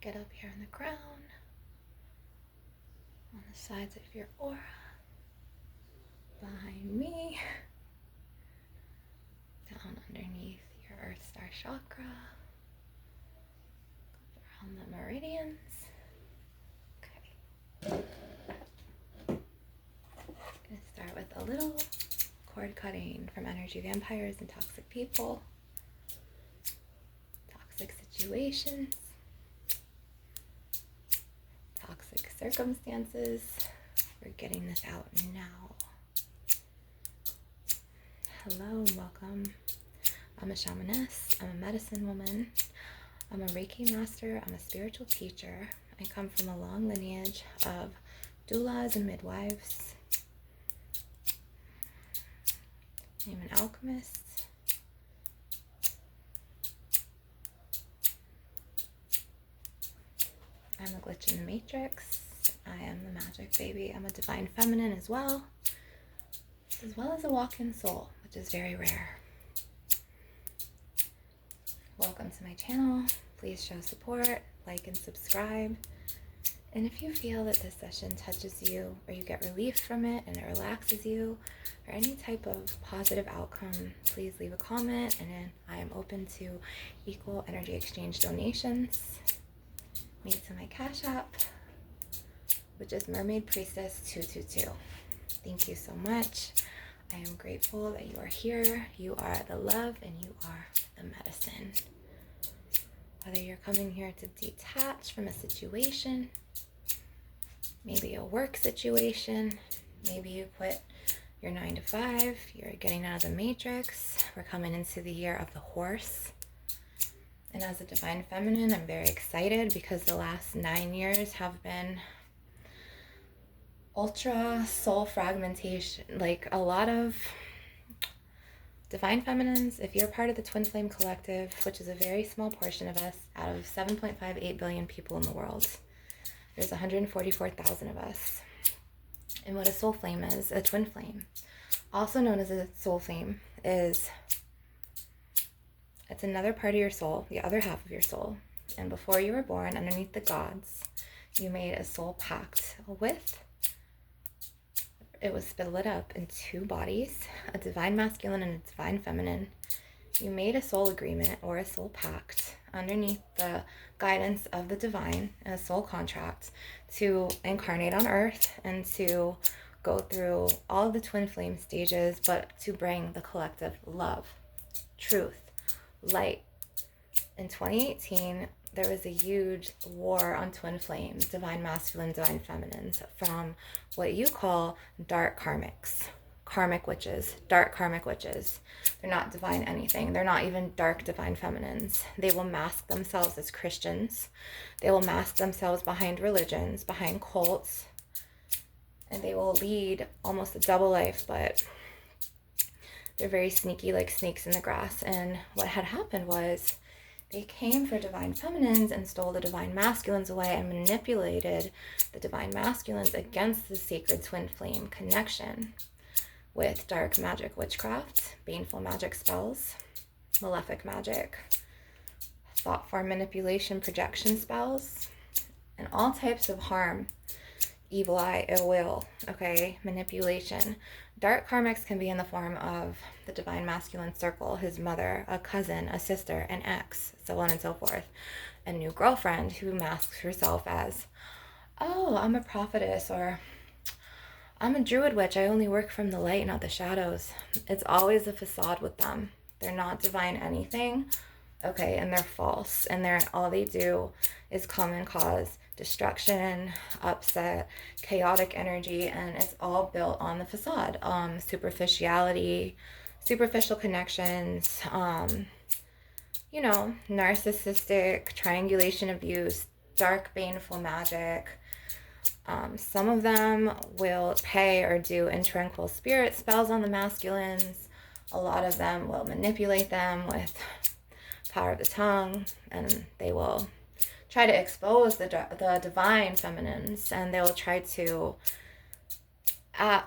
Get up here in the crown, on the sides of your aura, behind me, down underneath your Earth Star chakra, around the meridians. Okay. I'm going to start with a little cord cutting from energy vampires and toxic people, toxic situations, toxic circumstances. We're getting this out now. Hello and welcome. I'm a shamaness. I'm a medicine woman. I'm a Reiki master. I'm a spiritual teacher. I come from a long lineage of doulas and midwives. I'm an alchemist. I'm a glitch in the matrix. I am the magic baby. I'm a divine feminine as well as a walk-in soul, which is very rare. Welcome to my channel. Please show support, like and subscribe. And if you feel that this session touches you, or you get relief from it and it relaxes you, or any type of positive outcome, please leave a comment, and then I am open to equal energy exchange donations. Me to my Cash App, which is Mermaid Priestess 222. Thank you so much. I am grateful that you are here. You are the love and you are the medicine. Whether you're coming here to detach from a situation, maybe a work situation, maybe you quit your 9 to 5, you're getting out of the matrix. We're coming into the year of the horse. And as a divine feminine, I'm very excited because the last 9 years have been ultra soul fragmentation. Like a lot of divine feminines, if you're part of the Twin Flame Collective, which is a very small portion of us out of 7.58 billion people in the world, there's 144,000 of us. And what a soul flame is, a twin flame, also known as a soul flame, is it's another part of your soul, the other half of your soul. And before you were born, underneath the gods, you made a soul pact with, it was split up in 2 bodies, a divine masculine and a divine feminine. You made a soul agreement or a soul pact underneath the guidance of the divine, a soul contract, to incarnate on earth and to go through all of the twin flame stages, but to bring the collective love, truth, light. In 2018, there was a huge war on twin flames, divine masculine, divine feminines, from what you call dark karmics, karmic witches, dark karmic witches. They're not divine anything. They're not even dark divine feminines. They will mask themselves as Christians. They will mask themselves behind religions, behind cults, and they will lead almost a double life, but they're very sneaky, like snakes in the grass. And what had happened was they came for divine feminines and stole the divine masculines away and manipulated the divine masculines against the sacred twin flame connection with dark magic, witchcraft, baneful magic spells, malefic magic, thought form manipulation, projection spells, and all types of harm, evil eye, ill will, okay, manipulation. Dark karmics can be in the form of the divine masculine circle, his mother, a cousin, a sister, an ex, so on and so forth. A new girlfriend who masks herself as, oh, I'm a prophetess, or I'm a druid witch, I only work from the light, not the shadows. It's always a facade with them. They're not divine anything, okay, and they're false, and all they do is come and cause destruction, upset, chaotic energy, and it's all built on the facade. Superficiality, superficial connections, narcissistic, triangulation abuse, dark, baneful magic. Some of them will pay or do intranquil spirit spells on the masculines. A lot of them will manipulate them with power of the tongue, and they will try to expose the divine feminines, and they will try to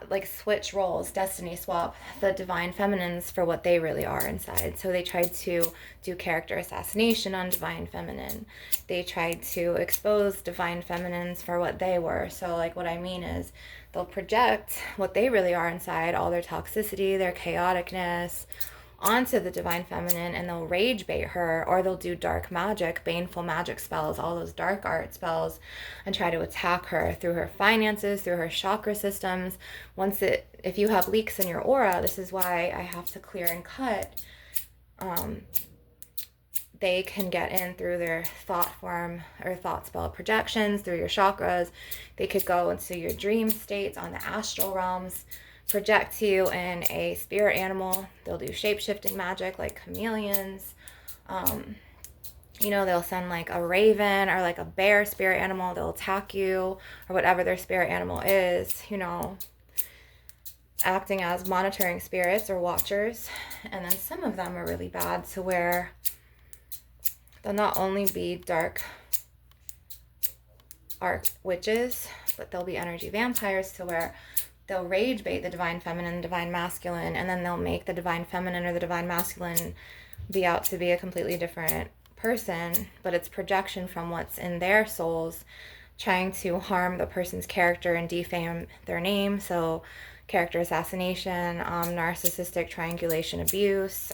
like switch roles, destiny swap the divine feminines for what they really are inside. So they tried to do character assassination on divine feminine. They tried to expose divine feminines for what they were. So like what I mean is they'll project what they really are inside, all their toxicity, their chaoticness, onto the divine feminine, and they'll rage bait her, or they'll do dark magic, baneful magic spells, all those dark art spells, and try to attack her through her finances, through her chakra systems. If you have leaks in your aura, this is why I have to clear and cut. They can get in through their thought form or thought spell projections, through your chakras. They could go into your dream states on the astral realms, project you in a spirit animal. They'll do shape-shifting magic like chameleons. They'll send like a raven or like a bear spirit animal. They'll attack you, or whatever their spirit animal is, acting as monitoring spirits or watchers. And then some of them are really bad to where they'll not only be dark art witches, but they'll be energy vampires, to where they'll rage bait the divine feminine, divine masculine, and then they'll make the divine feminine or the divine masculine be out to be a completely different person, but it's projection from what's in their souls, trying to harm the person's character and defame their name. So character assassination, narcissistic triangulation abuse,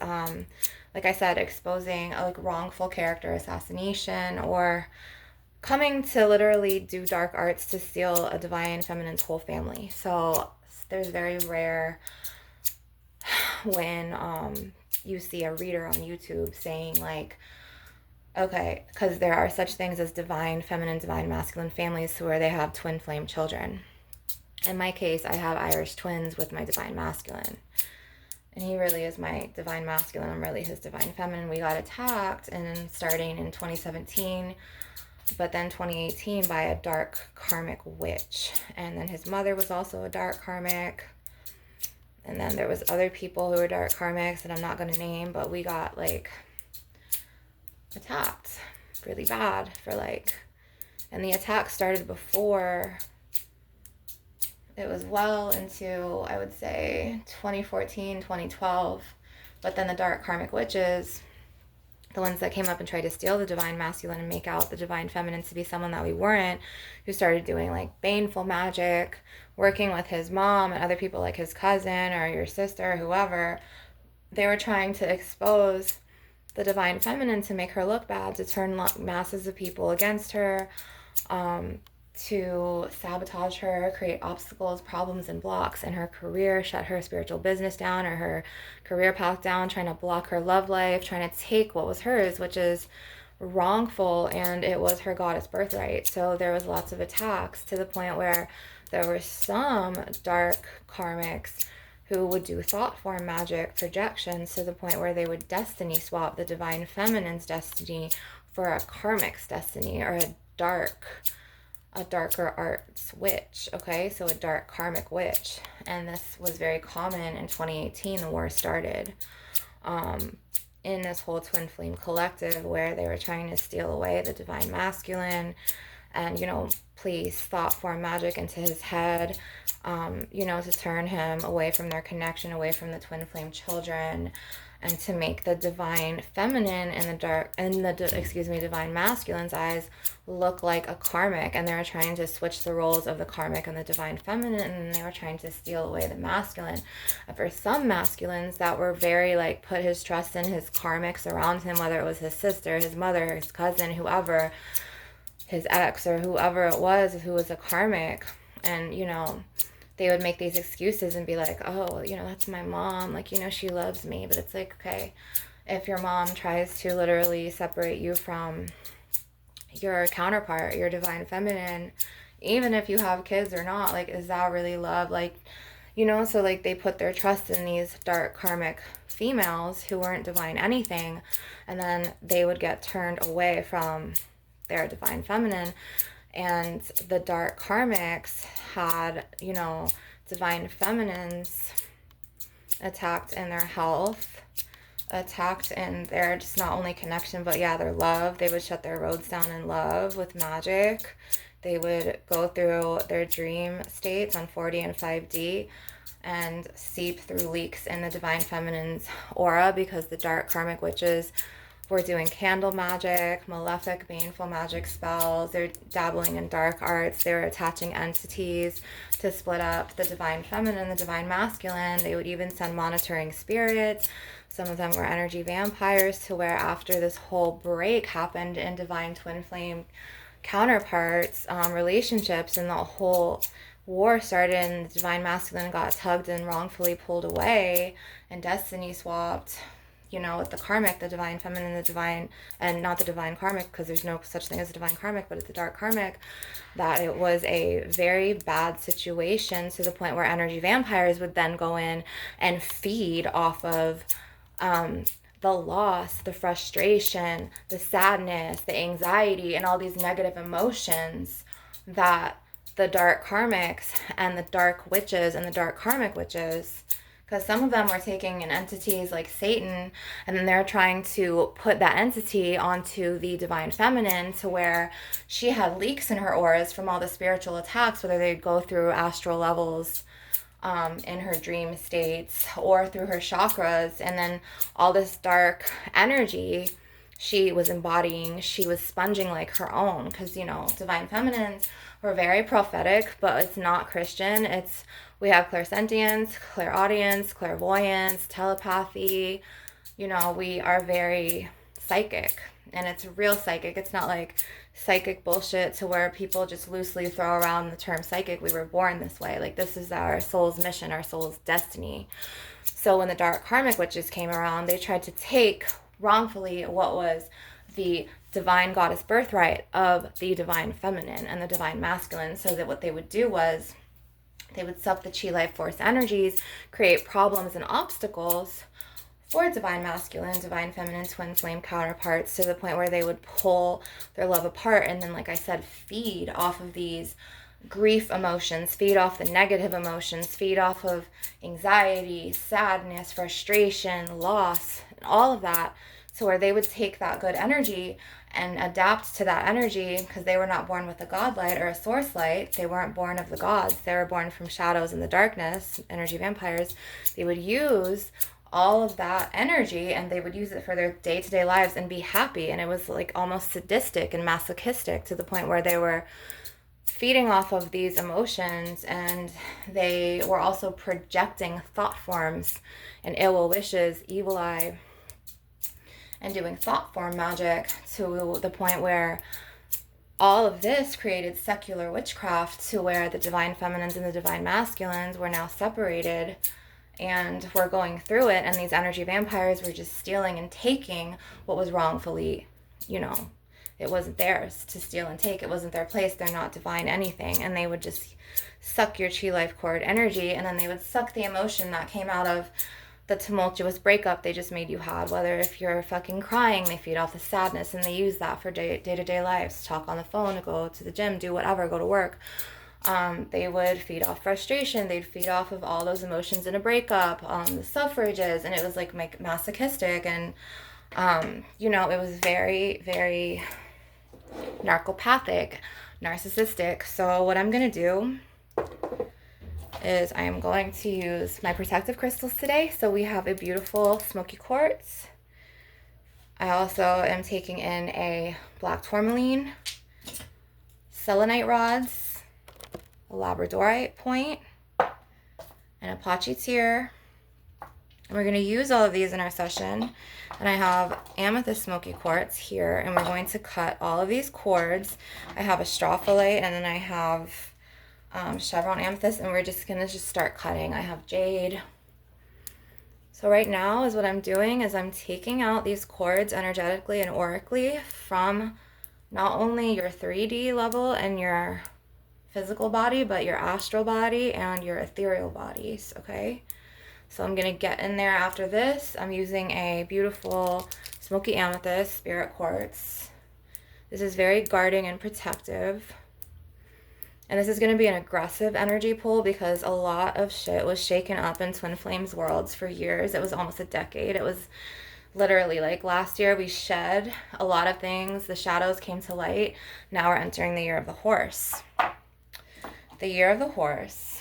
like I said, exposing like wrongful character assassination, or coming to literally do dark arts to steal a divine feminine's whole family. So there's very rare when you see a reader on YouTube saying like, okay, because there are such things as divine feminine, divine masculine families to where they have twin flame children. In my case, I have Irish twins with my divine masculine. And he really is my divine masculine. I'm really his divine feminine. We got attacked, and starting in 2017, but then 2018 by a dark karmic witch. And then his mother was also a dark karmic. And then there was other people who were dark karmics that I'm not going to name, but we got like attacked really bad for like, and the attack started before, it was well into, I would say 2014, 2012, but then the dark karmic witches, the ones that came up and tried to steal the divine masculine and make out the divine feminine to be someone that we weren't, who started doing like baneful magic, working with his mom and other people like his cousin or your sister, whoever. They were trying to expose the divine feminine to make her look bad, to turn masses of people against her, to sabotage her, create obstacles, problems, and blocks in her career, shut her spiritual business down or her career path down, trying to block her love life, trying to take what was hers, which is wrongful, and it was her goddess birthright. So there was lots of attacks, to the point where there were some dark karmics who would do thought form magic projections, to the point where they would destiny swap the divine feminine's destiny for a karmic's destiny, or a darker arts witch. Okay, so a dark karmic witch. And this was very common in 2018. The war started in this whole twin flame collective, where they were trying to steal away the divine masculine and place thought form magic into his head, to turn him away from their connection, away from the twin flame children, and to make the divine feminine and divine masculine's eyes look like a karmic. And they were trying to switch the roles of the karmic and the divine feminine, and they were trying to steal away the masculine. And for some masculines that were very like, put his trust in his karmics around him, whether it was his sister, his mother, his cousin, whoever, his ex, or whoever it was who was a karmic, and they would make these excuses and be like, oh, that's my mom, like, she loves me. But it's like, okay, if your mom tries to literally separate you from your counterpart, your divine feminine, even if you have kids or not, like, is that really love? Like, so like they put their trust in these dark karmic females who weren't divine anything, and then they would get turned away from their divine feminine. And the dark karmics had, divine feminines attacked in their health, attacked in their just not only connection, but their love. They would shut their roads down in love with magic. They would go through their dream states on 4D and 5D and seep through leaks in the Divine Feminine's aura, because the dark karmic witches were doing candle magic, malefic, baneful magic spells. They're dabbling in dark arts. They were attaching entities to split up the Divine Feminine, the Divine Masculine. They would even send monitoring spirits. Some of them were energy vampires, to where after this whole break happened in Divine Twin Flame counterparts, relationships, and the whole war started, and the Divine Masculine got tugged and wrongfully pulled away and destiny swapped, with the karmic, the Divine Feminine, the Divine, and not the Divine Karmic, because there's no such thing as a Divine Karmic, but it's the Dark Karmic, that it was a very bad situation, to the point where energy vampires would then go in and feed off of the loss, the frustration, the sadness, the anxiety, and all these negative emotions that the dark karmics and the dark witches and the dark karmic witches, because some of them were taking in entities like Satan, and then they're trying to put that entity onto the Divine Feminine, to where she had leaks in her auras from all the spiritual attacks, whether they'd go through astral levels, in her dream states, or through her chakras, and then all this dark energy she was embodying, she was sponging like her own, because Divine Feminines were very prophetic, but it's not Christian. We have clairsentience, clairaudience, clairvoyance, telepathy. We are very psychic, and it's real psychic. It's not like psychic bullshit to where people just loosely throw around the term psychic. We were born this way. Like, this is our soul's mission, our soul's destiny. So when the dark karmic witches came around, they tried to take wrongfully what was the divine goddess birthright of the Divine Feminine and the Divine Masculine. So that what they would do was they would suck the chi life force energies, create problems and obstacles for Divine Masculine, Divine Feminine, twin flame counterparts, to the point where they would pull their love apart, and then, like I said, feed off of these grief emotions, feed off the negative emotions, feed off of anxiety, sadness, frustration, loss, and all of that, to where they would take that good energy and adapt to that energy, because they were not born with a god light or a source light. They weren't born of the gods. They were born from shadows and the darkness, energy vampires. They would use all of that energy, and they would use it for their day-to-day lives and be happy. And it was like almost sadistic and masochistic, to the point where they were feeding off of these emotions, and they were also projecting thought forms and ill wishes, evil eye, and doing thought form magic, to the point where all of this created secular witchcraft, to where the Divine Feminines and the Divine Masculines were now separated, and we're going through it, and these energy vampires were just stealing and taking what was wrongfully, it wasn't theirs to steal and take. It wasn't their place. They're not divine anything. And they would just suck your chi life cord energy, and then they would suck the emotion that came out of the tumultuous breakup they just made you have. Whether if you're fucking crying, they feed off the sadness, and they use that for day-to-day lives. Talk on the phone, go to the gym, do whatever, go to work. They would feed off frustration. They'd feed off of all those emotions in a breakup, the suffrages, and it was like masochistic, and it was very, very narcopathic, narcissistic. So what I'm going to do is I am going to use my protective crystals today. So we have a beautiful smoky quartz. I also am taking in a black tourmaline, selenite rods, a labradorite point, and a pochetier. And we're going to use all of these in our session. And I have amethyst smoky quartz here, and we're going to cut all of these cords. I have a strophalite, and then I have chevron amethyst, and we're just going to start cutting. I have jade. So right now is what I'm doing is I'm taking out these cords energetically and aurically from not only your 3D level and your physical body, but your astral body and your ethereal bodies, okay? So I'm going to get in there after this. I'm using a beautiful smoky amethyst spirit quartz. This is very guarding and protective. And this is going to be an aggressive energy pull, because a lot of shit was shaken up in Twin Flames worlds for years. It was almost a decade. It was Literally, like last year we shed a lot of things. The shadows came to light. Now we're entering the year of the horse. The year of the horse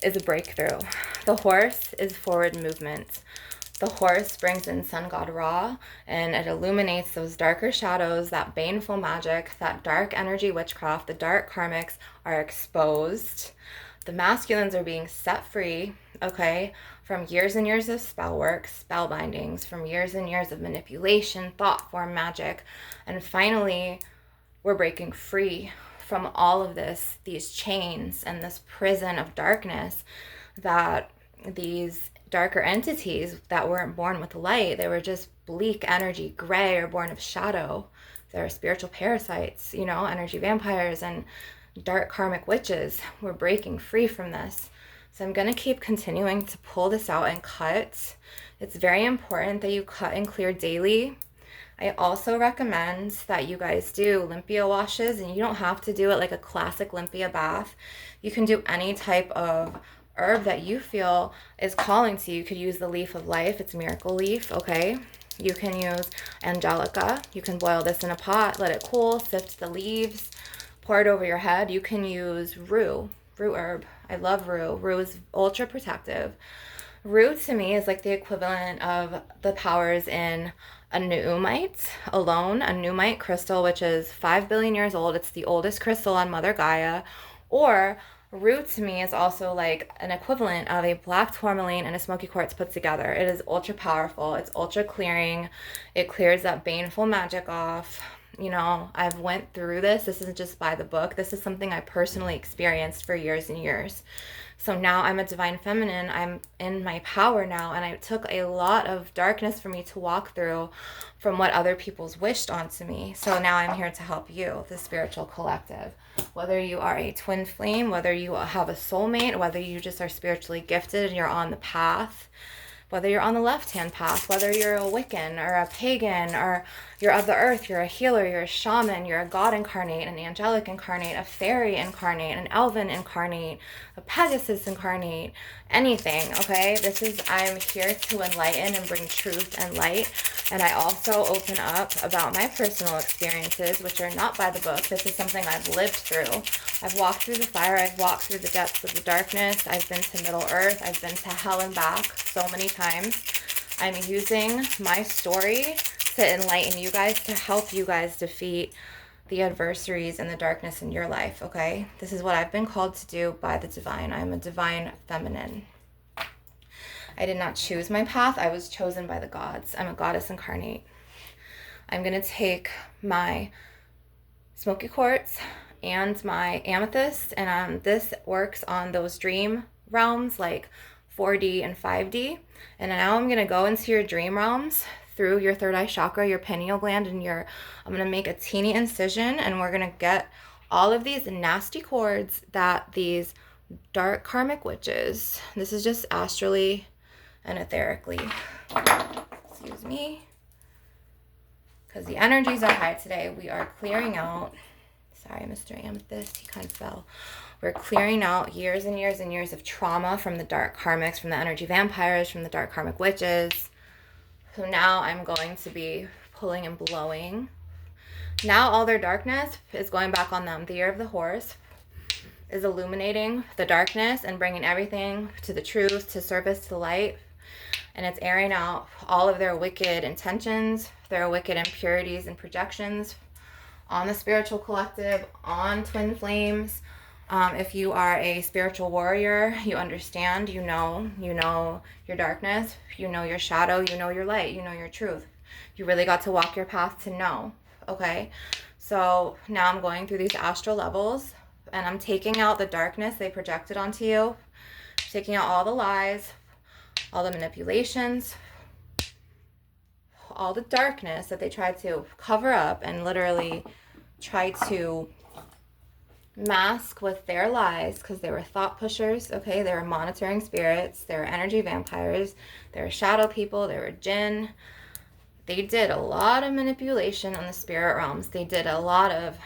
is a breakthrough. The horse is forward movement. The horse brings in sun god Ra, and it illuminates those darker shadows, that baneful magic, that dark energy witchcraft. The dark karmics are exposed. The masculines are being set free, okay, from years and years of spell work, spell bindings, from years and years of manipulation, thought form magic. And finally, we're breaking free from all of this, these chains and this prison of darkness that these darker entities that weren't born with light, they were just bleak energy, gray, or born of shadow. They're spiritual parasites, you know, energy vampires and dark karmic witches. We're breaking free from this. So I'm going to keep continuing to pull this out and cut. It's very important that you cut and clear daily. I also recommend that you guys do Olympia washes, and you don't have to do it like a classic Olympia bath. You can do any type of herb that you feel is calling to you. You could use the leaf of life. It's miracle leaf, okay? You can use angelica. You can boil this in a pot, let it cool, sift the leaves, pour it over your head. You can use rue herb. I love rue. Rue is ultra protective. Rue to me is like the equivalent of the powers in a nuumite alone, a nuumite crystal, which is 5 billion years old. It's the oldest crystal on Mother Gaia. Or rue to me is also like an equivalent of a black tourmaline and a smoky quartz put together. It is ultra powerful. It's ultra clearing. It clears that baneful magic off. You know, I've went through this. This isn't just by the book. This is something I personally experienced for years and years. So now I'm a divine feminine. I'm in my power now, and it took a lot of darkness for me to walk through from what other people's wished onto me. So now I'm here to help you, the spiritual collective. Whether you are a twin flame, whether you have a soulmate, whether you just are spiritually gifted and you're on the path, whether you're on the left-hand path, whether you're a Wiccan or a pagan or you're of the earth, you're a healer, you're a shaman, you're a god incarnate, an angelic incarnate, a fairy incarnate, an elven incarnate, a Pegasus incarnate, anything, okay? I'm here to enlighten and bring truth and light. And I also open up about my personal experiences, which are not by the book. This is something I've lived through. I've walked through the fire. I've walked through the depths of the darkness. I've been to Middle Earth. I've been to hell and back so many times. I'm using my story to enlighten you guys, to help you guys defeat the adversaries and the darkness in your life, okay? This is what I've been called to do by the divine. I'm a divine feminine. I did not choose my path. I was chosen by the gods. I'm a goddess incarnate. I'm going to take my smoky quartz and my amethyst, and this works on those dream realms like 4D and 5D. And now I'm going to go into your dream realms through your third eye chakra, your pineal gland, and I'm going to make a teeny incision, and we're going to get all of these nasty cords that these dark karmic witches, this is just astrally and etherically, excuse me, because the energies are high today. We are clearing out, sorry, Mr. Amethyst, he kind of fell. We're clearing out years and years and years of trauma from the dark karmics, from the energy vampires, from the dark karmic witches. So now I'm going to be pulling and blowing. Now all their darkness is going back on them. The year of the horse is illuminating the darkness and bringing everything to the truth, to service, to light. And it's airing out all of their wicked intentions, their wicked impurities and projections on the spiritual collective, on twin flames. If you are a spiritual warrior, you understand, you know your darkness, you know your shadow, you know your light, you know your truth. You really got to walk your path to know, okay? So now I'm going through these astral levels, and I'm taking out the darkness they projected onto you, taking out all the lies, all the manipulations, all the darkness that they tried to cover up and literally try to mask with their lies, because they were thought pushers, okay? They were monitoring spirits, they were energy vampires, they were shadow people, they were jinn. They did a lot of manipulation on the spirit realms. They did a lot of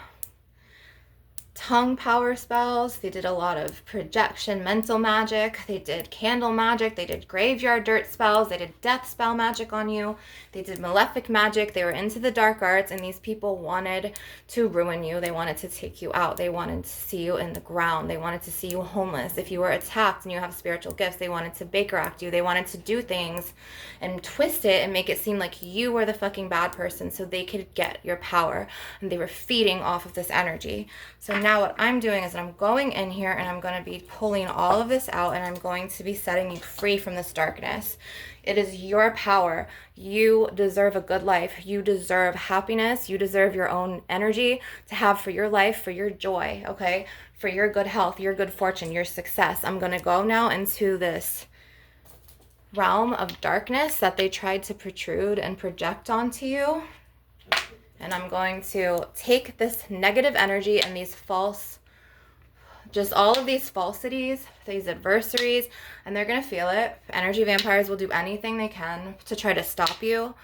tongue power spells. They did a lot of projection, mental magic. They did candle magic. They did graveyard dirt spells. They did death spell magic on you. They did malefic magic. They were into the dark arts, and these people wanted to ruin you. They wanted to take you out. They wanted to see you in the ground. They wanted to see you homeless. If you were attacked and you have spiritual gifts, they wanted to Baker act you. They wanted to do things and twist it and make it seem like you were the fucking bad person so they could get your power. And they were feeding off of this energy. So now what I'm doing is I'm going in here and I'm going to be pulling all of this out, and I'm going to be setting you free from this darkness. It is your power. You deserve a good life. You deserve happiness. You deserve your own energy to have for your life, for your joy, okay? For your good health, your good fortune, your success. I'm going to go now into this realm of darkness that they tried to protrude and project onto you. And I'm going to take this negative energy and these false, just all of these falsities, these adversaries, and they're going to feel it. Energy vampires will do anything they can to try to stop you.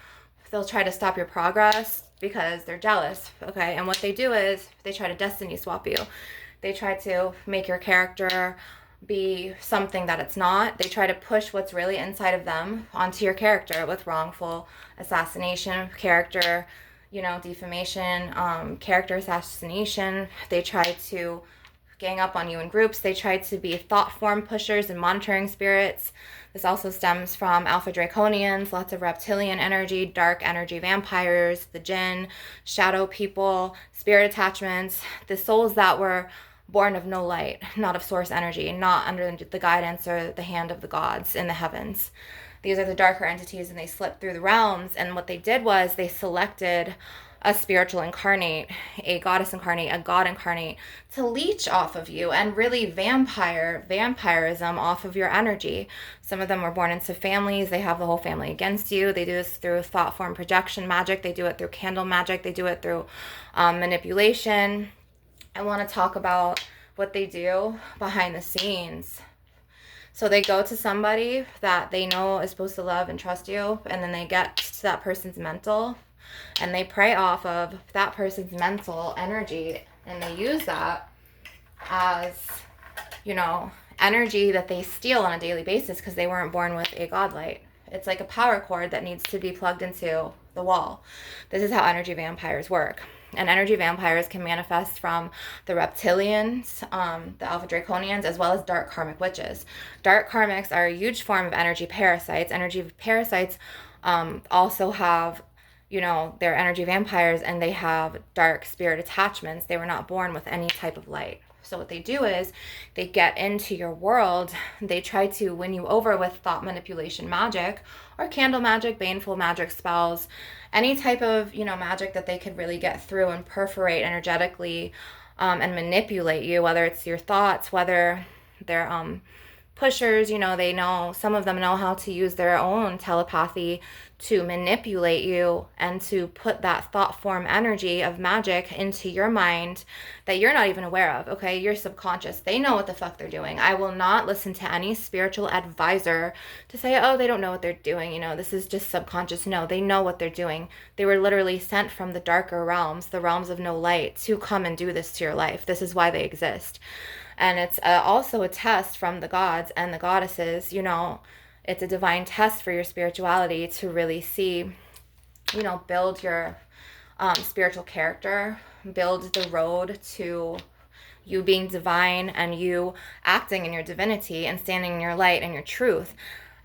They'll try to stop your progress because they're jealous, okay? And what they do is they try to destiny swap you. They try to make your character be something that it's not. They try to push what's really inside of them onto your character with wrongful assassination, character, defamation, character assassination. They try to gang up on you in groups. They try to be thought form pushers and monitoring spirits. This also stems from alpha draconians, lots of reptilian energy, dark energy vampires, the jinn, shadow people, spirit attachments, the souls that were born of no light, not of source energy, not under the guidance or the hand of the gods in the heavens. These are the darker entities, and they slipped through the realms. And what they did was they selected a spiritual incarnate, a goddess incarnate, a god incarnate to leech off of you and really vampirism off of your energy. Some of them were born into families. They have the whole family against you. They do this through thought form projection magic. They do it through candle magic. They do it through manipulation. I want to talk about what they do behind the scenes. So they go to somebody that they know is supposed to love and trust you, and then they get to that person's mental, and they prey off of that person's mental energy, and they use that as, energy that they steal on a daily basis because they weren't born with a godlight. It's like a power cord that needs to be plugged into the wall. This is how energy vampires work. And energy vampires can manifest from the reptilians, the alpha draconians, as well as dark karmic witches. Dark karmics are a huge form of energy parasites. Energy parasites also have, they're energy vampires, and they have dark spirit attachments. They were not born with any type of light. So what they do is they get into your world. They try to win you over with thought manipulation magic or candle magic, baneful magic spells, any type of, magic that they could really get through and perforate energetically and manipulate you, whether it's your thoughts, whether they're pushers, they know, some of them know how to use their own telepathy to manipulate you and to put that thought form energy of magic into your mind that you're not even aware of, okay? Your subconscious. They know what the fuck they're doing. I will not listen to any spiritual advisor to say, oh, they don't know what they're doing, this is just subconscious. No, they know what they're doing. They were literally sent from the darker realms, the realms of no light, to come and do this to your life. This is why they exist. And it's also a test from the gods and the goddesses, it's a divine test for your spirituality to really see, build your spiritual character, build the road to you being divine and you acting in your divinity and standing in your light and your truth.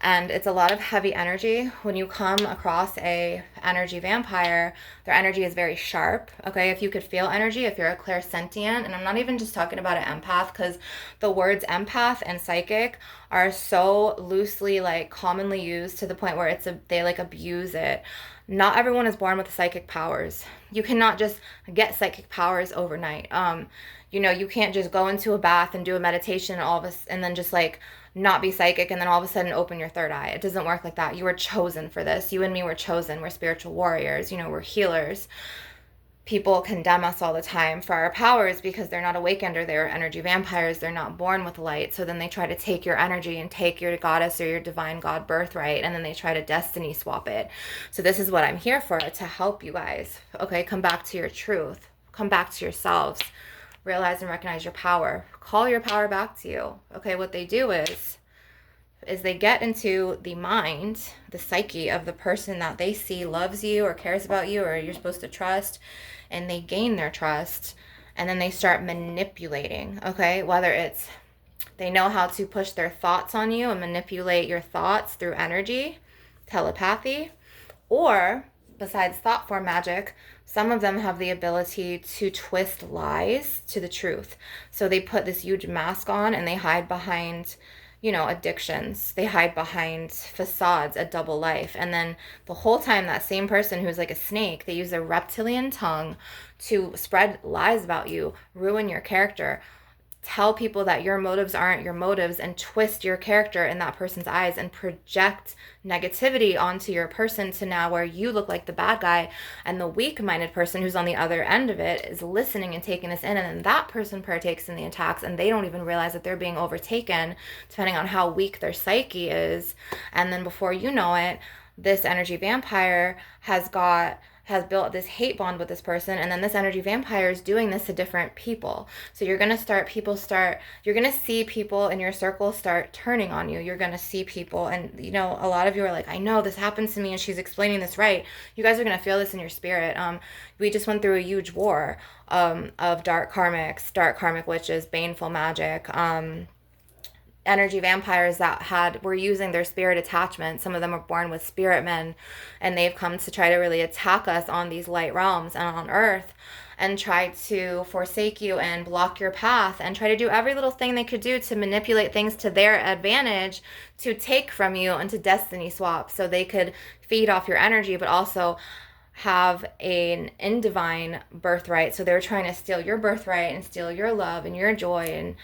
And it's a lot of heavy energy. When you come across a energy vampire, their energy is very sharp, okay? If you could feel energy, if you're a clairsentient, and I'm not even just talking about an empath, because the words empath and psychic are so loosely, commonly used to the point where they abuse it. Not everyone is born with psychic powers. You cannot just get psychic powers overnight. You can't just go into a bath and do a meditation and then just not be psychic and then all of a sudden open your third eye. It doesn't work like that. You were chosen for this. You and me were chosen. We're spiritual warriors. We're healers. People condemn us all the time for our powers because they're not awakened or they're energy vampires. They're not born with light. So then they try to take your energy and take your goddess or your divine god birthright, and then they try to destiny swap it. So this is what I'm here for, to help you guys. Okay, come back to your truth. Come back to yourselves. realize and recognize your power. Call your power back to you. Okay, what they do is they get into the mind, the psyche of the person that they see loves you or cares about you or you're supposed to trust, and they gain their trust, and then they start manipulating, okay? Whether it's they know how to push their thoughts on you and manipulate your thoughts through energy, telepathy, or besides thought form magic, some of them have the ability to twist lies to the truth. So they put this huge mask on and they hide behind, addictions. They hide behind facades, a double life. And then the whole time, that same person who's like a snake, they use their reptilian tongue to spread lies about you, ruin your character, tell people that your motives aren't your motives, and twist your character in that person's eyes and project negativity onto your person to now where you look like the bad guy, and the weak-minded person who's on the other end of it is listening and taking this in, and then that person partakes in the attacks and they don't even realize that they're being overtaken depending on how weak their psyche is. And then before you know it, this energy vampire has built this hate bond with this person, and then this energy vampire is doing this to different people. So you're going to see people in your circle start turning on you. You're going to see people, and a lot of you are like, I know this happened to me and she's explaining this right. You guys are going to feel this in your spirit. We just went through a huge war of dark karmic witches, baneful magic, energy vampires that were using their spirit attachment. Some of them were born with spirit men, and they've come to try to really attack us on these light realms and on earth, and try to forsake you and block your path and try to do every little thing they could do to manipulate things to their advantage, to take from you and to destiny swap so they could feed off your energy, but also have an indivine birthright. So they're trying to steal your birthright and steal your love and your joy, and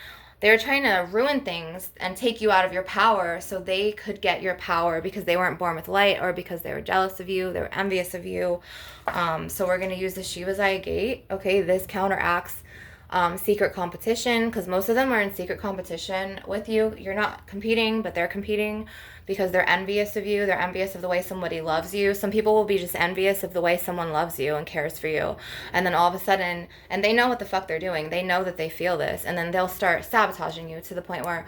they were trying to ruin things and take you out of your power so they could get your power, because they weren't born with light, or because they were jealous of you, they were envious of you. So we're going to use the Shiva's Eye Gate. Okay, this counteracts secret competition, because most of them are in secret competition with you. You're not competing, but they're competing because they're envious of you. They're envious of the way somebody loves you. Some people will be just envious of the way someone loves you and cares for you. And then all of a sudden, and they know what the fuck they're doing. They know that they feel this. And then they'll start sabotaging you to the point where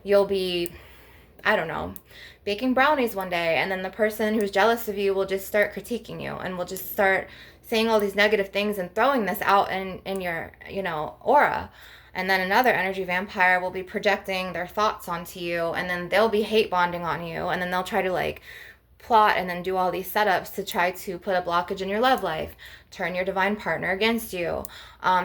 you'll be, I don't know, baking brownies one day, and then the person who's jealous of you will just start critiquing you and will just start saying all these negative things and throwing this out in your, aura. And then another energy vampire will be projecting their thoughts onto you, and then they'll be hate bonding on you, and then they'll try to plot and then do all these setups to try to put a blockage in your love life, turn your divine partner against you,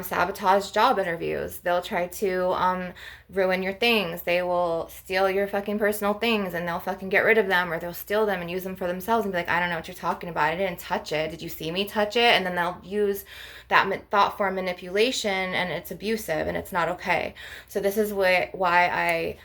sabotage job interviews. They'll try to ruin your things. They will steal your fucking personal things, and they'll fucking get rid of them, or they'll steal them and use them for themselves and be like, I don't know what you're talking about. I didn't touch it. Did you see me touch it? And then they'll use that thought form manipulation, and it's abusive and it's not okay. So this is why I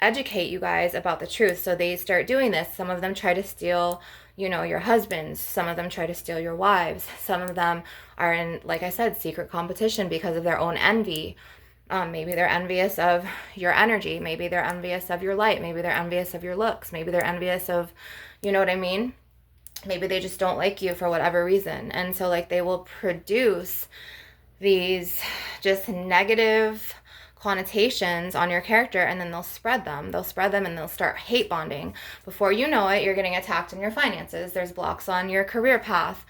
educate you guys about the truth. So they start doing this. Some of them try to steal, your husbands. Some of them try to steal your wives. Some of them are in, like I said, secret competition because of their own envy. Maybe they're envious of your energy. Maybe they're envious of your light. Maybe they're envious of your looks. Maybe they're envious of, you know what I mean? Maybe they just don't like you for whatever reason. And so they will produce these just negative connotations on your character, and then they'll spread them and they'll start hate bonding. Before you know it, you're getting attacked in your finances. There's blocks on your career path.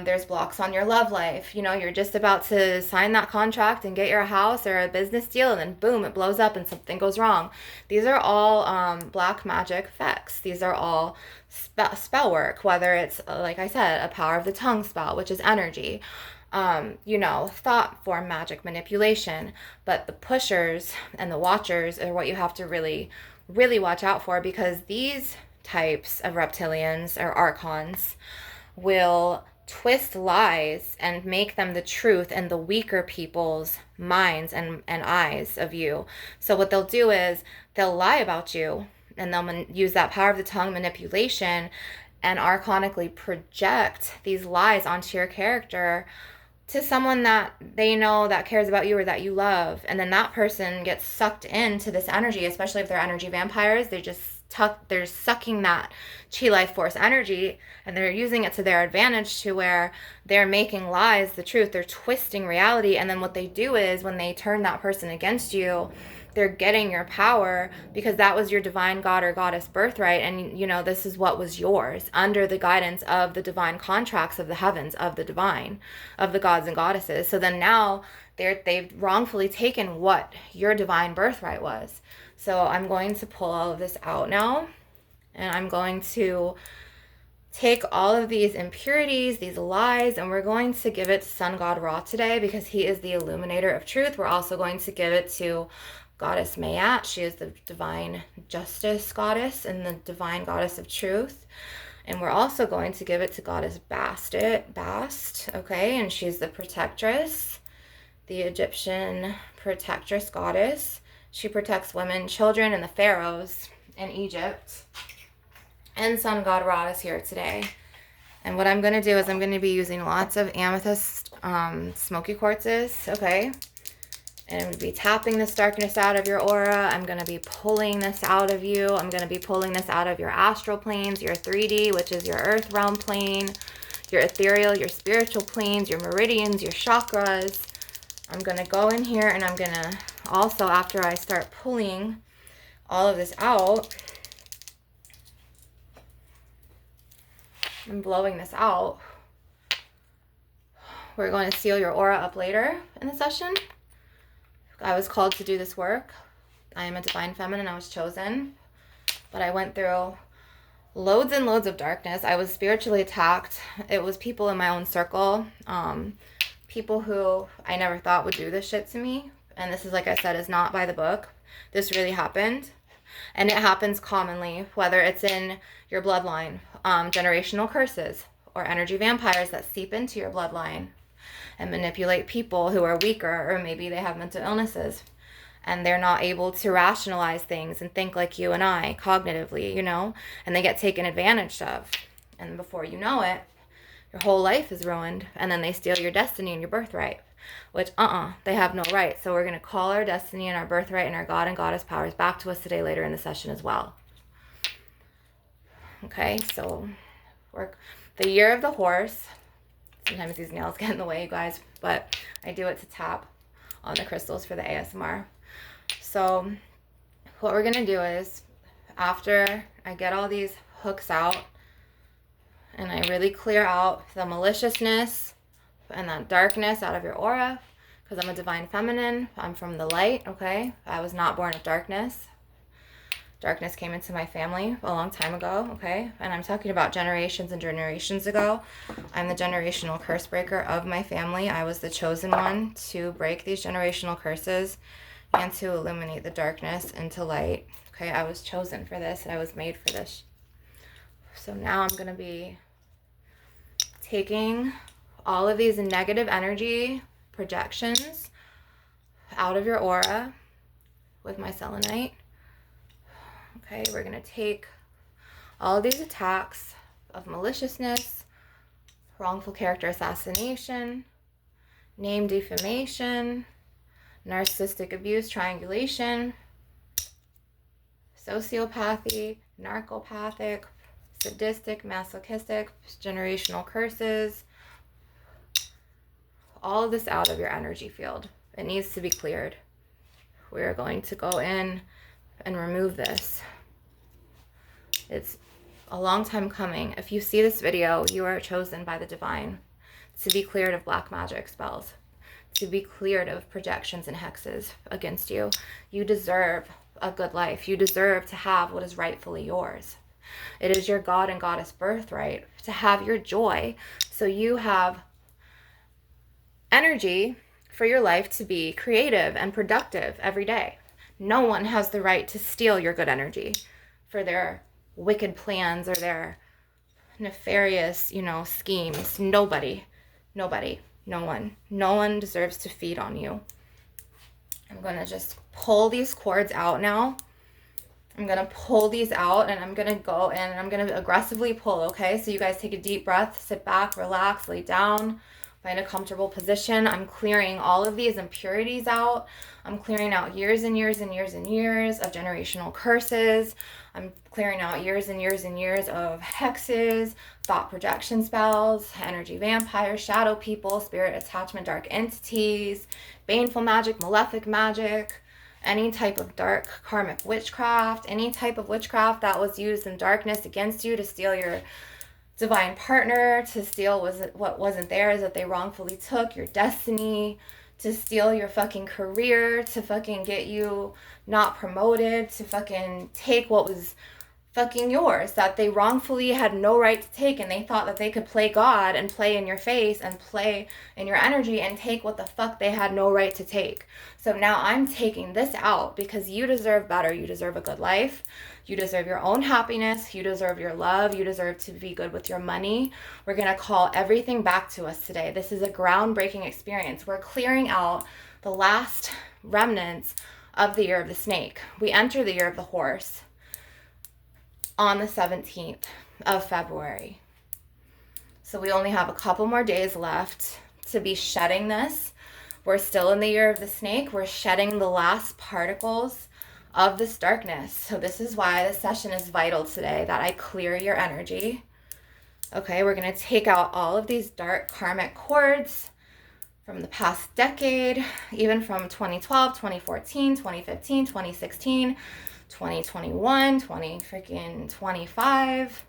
There's blocks on your love life. You're just about to sign that contract and get your house or a business deal, and then boom, it blows up and something goes wrong. These are all black magic effects. These are all spell work, whether it's, like I said, a power of the tongue spell, which is energy, thought form magic manipulation. But the pushers and the watchers are what you have to really, really watch out for, because these types of reptilians or archons will twist lies and make them the truth in the weaker people's minds and eyes of you. So what they'll do is they'll lie about you, and they'll use that power of the tongue manipulation and archonically project these lies onto your character to someone that they know that cares about you or that you love. And then that person gets sucked into this energy, especially if they're energy vampires. They just they're sucking that chi life force energy, and they're using it to their advantage, to where they're making lies the truth. They're twisting reality. And then what they do is, when they turn that person against you, they're getting your power, because that was your divine god or goddess birthright. And this is what was yours under the guidance of the divine contracts of the heavens, of the divine, of the gods and goddesses. So then now they've wrongfully taken what your divine birthright was. So I'm going to pull all of this out now, and I'm going to take all of these impurities, these lies, and we're going to give it to Sun God Ra today, because he is the illuminator of truth. We're also going to give it to Goddess Mayat. She is the divine justice goddess and the divine goddess of truth. And we're also going to give it to Goddess Bast, okay? And she's the protectress, the Egyptian protectress goddess. She protects women, children, and the pharaohs in Egypt. And Sun God Ra is here today. And what I'm going to do is I'm going to be using lots of amethyst smoky quartzes, okay? And I'm going to be tapping this darkness out of your aura. I'm going to be pulling this out of you. I'm going to be pulling this out of your astral planes, your 3D, which is your earth realm plane, your ethereal, your spiritual planes, your meridians, your chakras. I'm going to go in here, and I'm going to also, after I start pulling all of this out, I'm blowing this out. We're going to seal your aura up later in the session. I was called to do this work. I am a divine feminine. I was chosen. But I went through loads and loads of darkness. I was spiritually attacked. It was people in my own circle. People who I never thought would do this shit to me. And this is, like I said, is not by the book. This really happened. And it happens commonly, whether it's in your bloodline, generational curses, or energy vampires that seep into your bloodline and manipulate people who are weaker, or maybe they have mental illnesses and they're not able to rationalize things and think like you and I cognitively, and they get taken advantage of. And before you know it, your whole life is ruined, and then they steal your destiny and your birthright, which they have no right. So we're going to call our destiny and our birthright and our God and goddess powers back to us today later in the session as well. Okay, so the year of the horse. Sometimes these nails get in the way, you guys, but I do it to tap on the crystals for the ASMR. So what we're going to do is, after I get all these hooks out and I really clear out the maliciousness and that darkness out of your aura, because I'm a divine feminine, I'm from the light, okay? I was not born of darkness. Darkness came into my family a long time ago, okay? And I'm talking about generations and generations ago. I'm the generational curse breaker of my family. I was the chosen one to break these generational curses and to illuminate the darkness into light. Okay, I was chosen for this, and I was made for this. So now I'm going to be taking all of these negative energy projections out of your aura with my selenite. Okay, we're going to take all of these attacks of maliciousness, wrongful character assassination, name defamation, narcissistic abuse, triangulation, sociopathy, narcopathic, sadistic, masochistic, generational curses, all of this out of your energy field. It needs to be cleared. We're going to go in and remove this. It's a long time coming. If you see this video, you are chosen by the divine to be cleared of black magic spells, to be cleared of projections and hexes against you. You deserve a good life. You deserve to have what is rightfully yours. It is your God and goddess birthright to have your joy, so you have energy for your life to be creative and productive every day. No one has the right to steal your good energy for their wicked plans or their nefarious, schemes. Nobody, no one deserves to feed on you. I'm going to just pull these cords out now. I'm going to pull these out, and I'm going to go in and I'm going to aggressively pull, okay? So you guys take a deep breath, sit back, relax, lay down, Find a comfortable position. I'm clearing all of these impurities out. I'm clearing out years and years and years and years of generational curses. I'm clearing out years and years and years of hexes, thought projection spells, energy vampires, shadow people, spirit attachment, dark entities, baneful magic, malefic magic, any type of dark karmic witchcraft, any type of witchcraft that was used in darkness against you to steal your divine partner, to steal what wasn't theirs that they wrongfully took, your destiny, to steal your fucking career, to fucking get you not promoted, to fucking take what was fucking yours that they wrongfully had no right to take, and they thought that they could play God and play in your face and play in your energy and take what the fuck they had no right to take. So now I'm taking this out because you deserve better. You deserve a good life. You deserve your own happiness. You deserve your love. You deserve to be good with your money. We're going to call everything back to us today. This is a groundbreaking experience. We're clearing out the last remnants of the year of the snake. We enter the year of the horse on the 17th of February. So we only have a couple more days left to be shedding this. We're still in the year of the snake. We're shedding the last particles of this darkness. So this is why the session is vital today, that I clear your energy. Okay, we're going to take out all of these dark karmic cords from the past decade, even from 2012, 2014, 2015, 2016, 2021, 2025,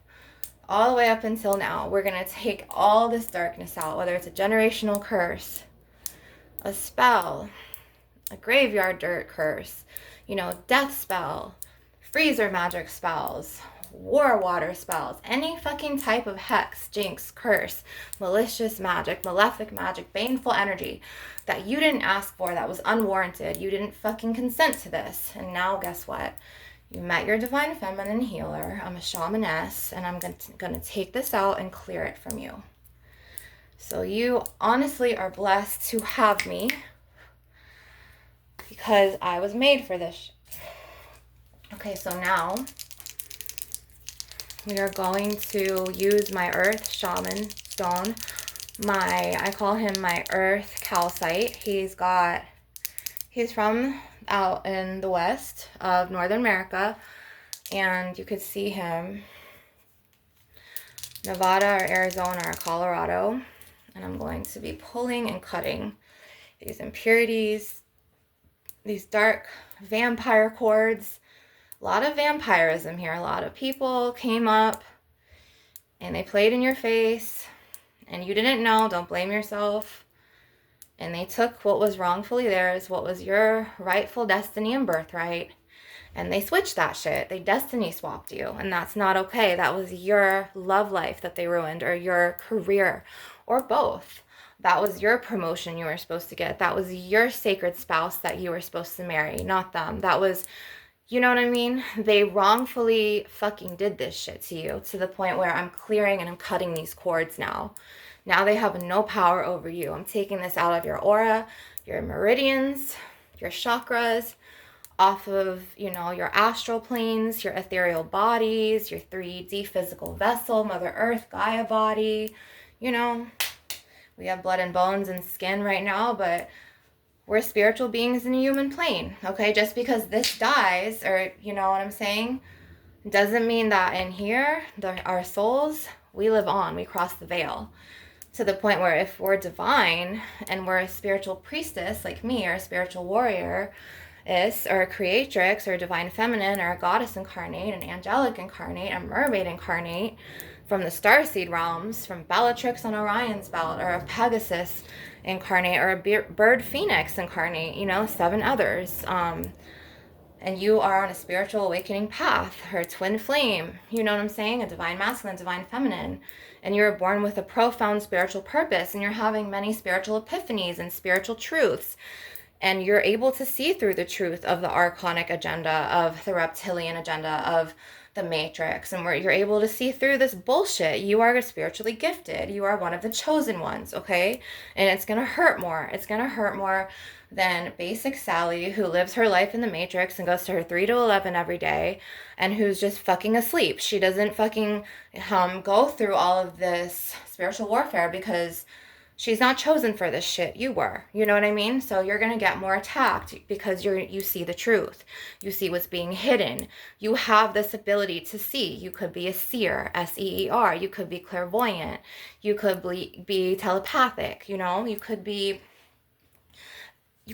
all the way up until now. We're going to take all this darkness out, whether it's a generational curse, a spell, a graveyard dirt curse, death spell, freezer magic spells, war water spells, any fucking type of hex, jinx, curse, malicious magic, malefic magic, baneful energy that you didn't ask for, that was unwarranted. You didn't fucking consent to this. And now guess what? You met your divine feminine healer. I'm a shamaness, and I'm gonna take this out and clear it from you. So you honestly are blessed to have me, because I was made for this. Okay, so now we are going to use my earth shaman stone. I call him my earth calcite. He's from out in the west of Northern America, and you could see him Nevada or Arizona or Colorado. And I'm going to be pulling and cutting these impurities, these dark vampire cords. A lot of vampirism here. A lot of people came up and they played in your face and you didn't know. Don't blame yourself. And they took what was wrongfully theirs, what was your rightful destiny and birthright, and they switched that shit. They destiny swapped you, and that's not okay. That was your love life that they ruined, or your career, or both. That was your promotion you were supposed to get. That was your sacred spouse that you were supposed to marry, not them. That was, you know what I mean? They wrongfully fucking did this shit to you, to the point where I'm clearing and I'm cutting these cords now. Now they have no power over you. I'm taking this out of your aura, your meridians, your chakras, off of, your astral planes, your ethereal bodies, your 3D physical vessel, Mother Earth, Gaia body. We have blood and bones and skin right now, but we're spiritual beings in a human plane, okay? Just because this dies, or you know what I'm saying, doesn't mean that in here, our souls, we live on, we cross the veil. To the point where if we're divine and we're a spiritual priestess like me, or a spiritual warrior, or a creatrix, or a divine feminine, or a goddess incarnate, an angelic incarnate, a mermaid incarnate, from the starseed realms, from Bellatrix on Orion's belt, or a Pegasus incarnate, or a bird phoenix incarnate, 7 others. And you are on a spiritual awakening path, or a twin flame, you know what I'm saying? A divine masculine, divine feminine. And you're born with a profound spiritual purpose, and you're having many spiritual epiphanies and spiritual truths. And you're able to see through the truth of the archonic agenda, of the reptilian agenda, of the matrix, and where you're able to see through this bullshit. You are spiritually gifted. You are one of the chosen ones, okay? And it's going to hurt more. It's going to hurt more than basic Sally, who lives her life in the matrix and goes to her 3 to 11 every day, and who's just fucking asleep. She doesn't fucking go through all of this spiritual warfare because She's not chosen for this shit. You were. You know what I mean? So you're going to get more attacked because you see the truth. You see what's being hidden. You have this ability to see. You could be a seer, S-E-E-R. You could be clairvoyant. You could be telepathic, you know? You could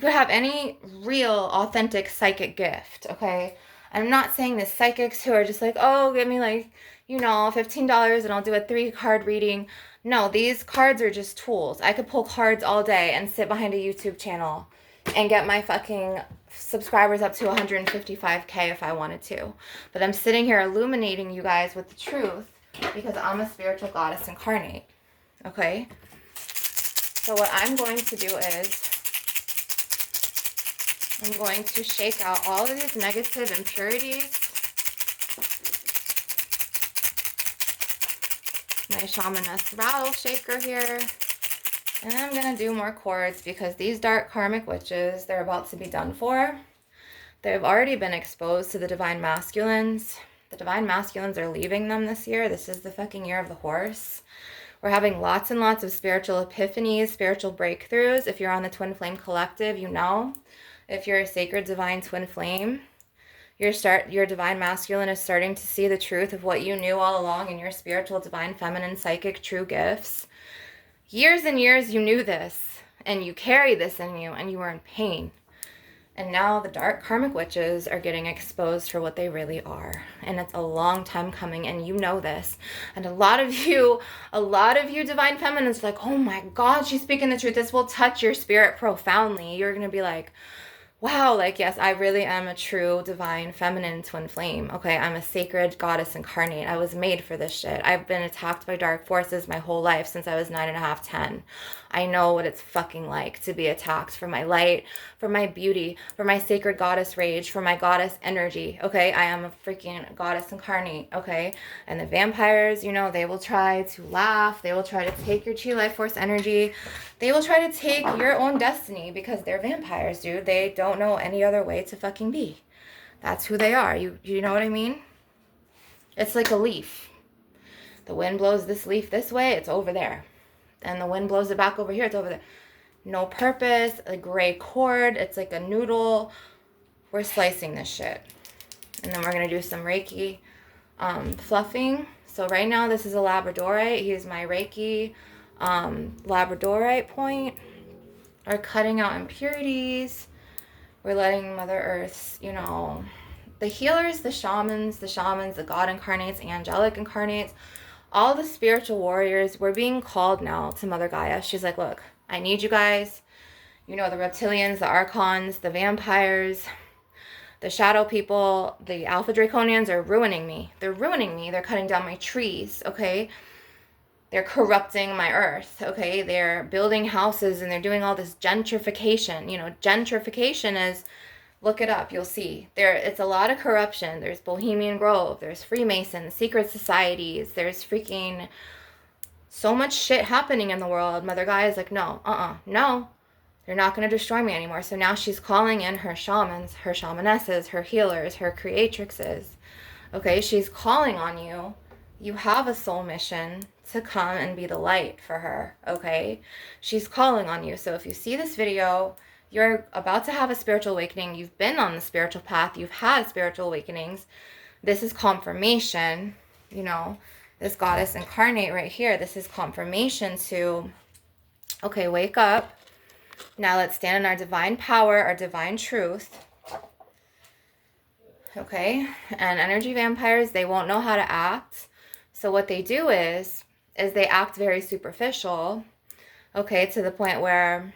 have any real authentic psychic gift, okay? I'm not saying the psychics who are just like, oh, give me like, you know, $15 and I'll do a 3-card reading. No, these cards are just tools. I could pull cards all day and sit behind a YouTube channel and get my fucking subscribers up to 155K if I wanted to. But I'm sitting here illuminating you guys with the truth because I'm a spiritual goddess incarnate, okay? So what I'm going to do is I'm going to shake out all of these negative impurities. My shamaness rattle shaker here. And I'm going to do more cords because these dark karmic witches, they're about to be done for. They've already been exposed to the divine masculines. The divine masculines are leaving them this year. This is the fucking year of the horse. We're having lots and lots of spiritual epiphanies, spiritual breakthroughs. If you're on the Twin Flame Collective, you know. If you're a sacred divine twin flame, your divine masculine is starting to see the truth of what you knew all along in your spiritual divine feminine psychic true gifts. Years and years you knew this, and you carry this in you, and you were in pain. And now the dark karmic witches are getting exposed for what they really are. And it's a long time coming, and you know this. And a lot of you divine feminines are like, oh my God, she's speaking the truth. This will touch your spirit profoundly. You're going to be like, wow, like, yes, I really am a true divine feminine twin flame. Okay, I'm a sacred goddess incarnate. I was made for this shit. I've been attacked by dark forces my whole life since I was 9.5, 10. I know what it's fucking like to be attacked for my light, for my beauty, for my sacred goddess rage, for my goddess energy. Okay, I am a freaking goddess incarnate. Okay, and the vampires, you know, they will try to laugh. They will try to take your chi life force energy. They will try to take your own destiny because they're vampires, dude. They don't know any other way to fucking be. That's who they are. You know what I mean? It's like a leaf. The wind blows this leaf this way, it's over there. And the wind blows it back over here, it's over there. No purpose, a gray cord. It's like a noodle. We're slicing this shit. And then we're going to do some Reiki fluffing. So right now this is a Labradorite. He's my Reiki Labradorite point. We're cutting out impurities. We're letting Mother Earth's, you know, the healers, the shamans, the God incarnates, angelic incarnates, all the spiritual warriors, we're being called now to Mother Gaia. She's like, look, I need you guys. You know, the reptilians, the archons, the vampires, the shadow people, the alpha draconians are ruining me. They're ruining me. They're cutting down my trees, okay? They're corrupting my earth, okay? They're building houses and they're doing all this gentrification. You know, gentrification is, look it up, you'll see. It's a lot of corruption. There's Bohemian Grove, there's Freemasons, secret societies, there's freaking so much shit happening in the world. Mother Gaia is like, no, no. They're not going to destroy me anymore. So now she's calling in her shamans, her shamanesses, her healers, her creatrixes. Okay, she's calling on you. You have a soul mission to come and be the light for her, okay? She's calling on you. So if you see this video, you're about to have a spiritual awakening. You've been on the spiritual path. You've had spiritual awakenings. This is confirmation, you know, this goddess incarnate right here. This is confirmation to, okay, wake up. Now let's stand in our divine power, our divine truth. Okay, and energy vampires, they won't know how to act. So what they do is they act very superficial, okay, to the point where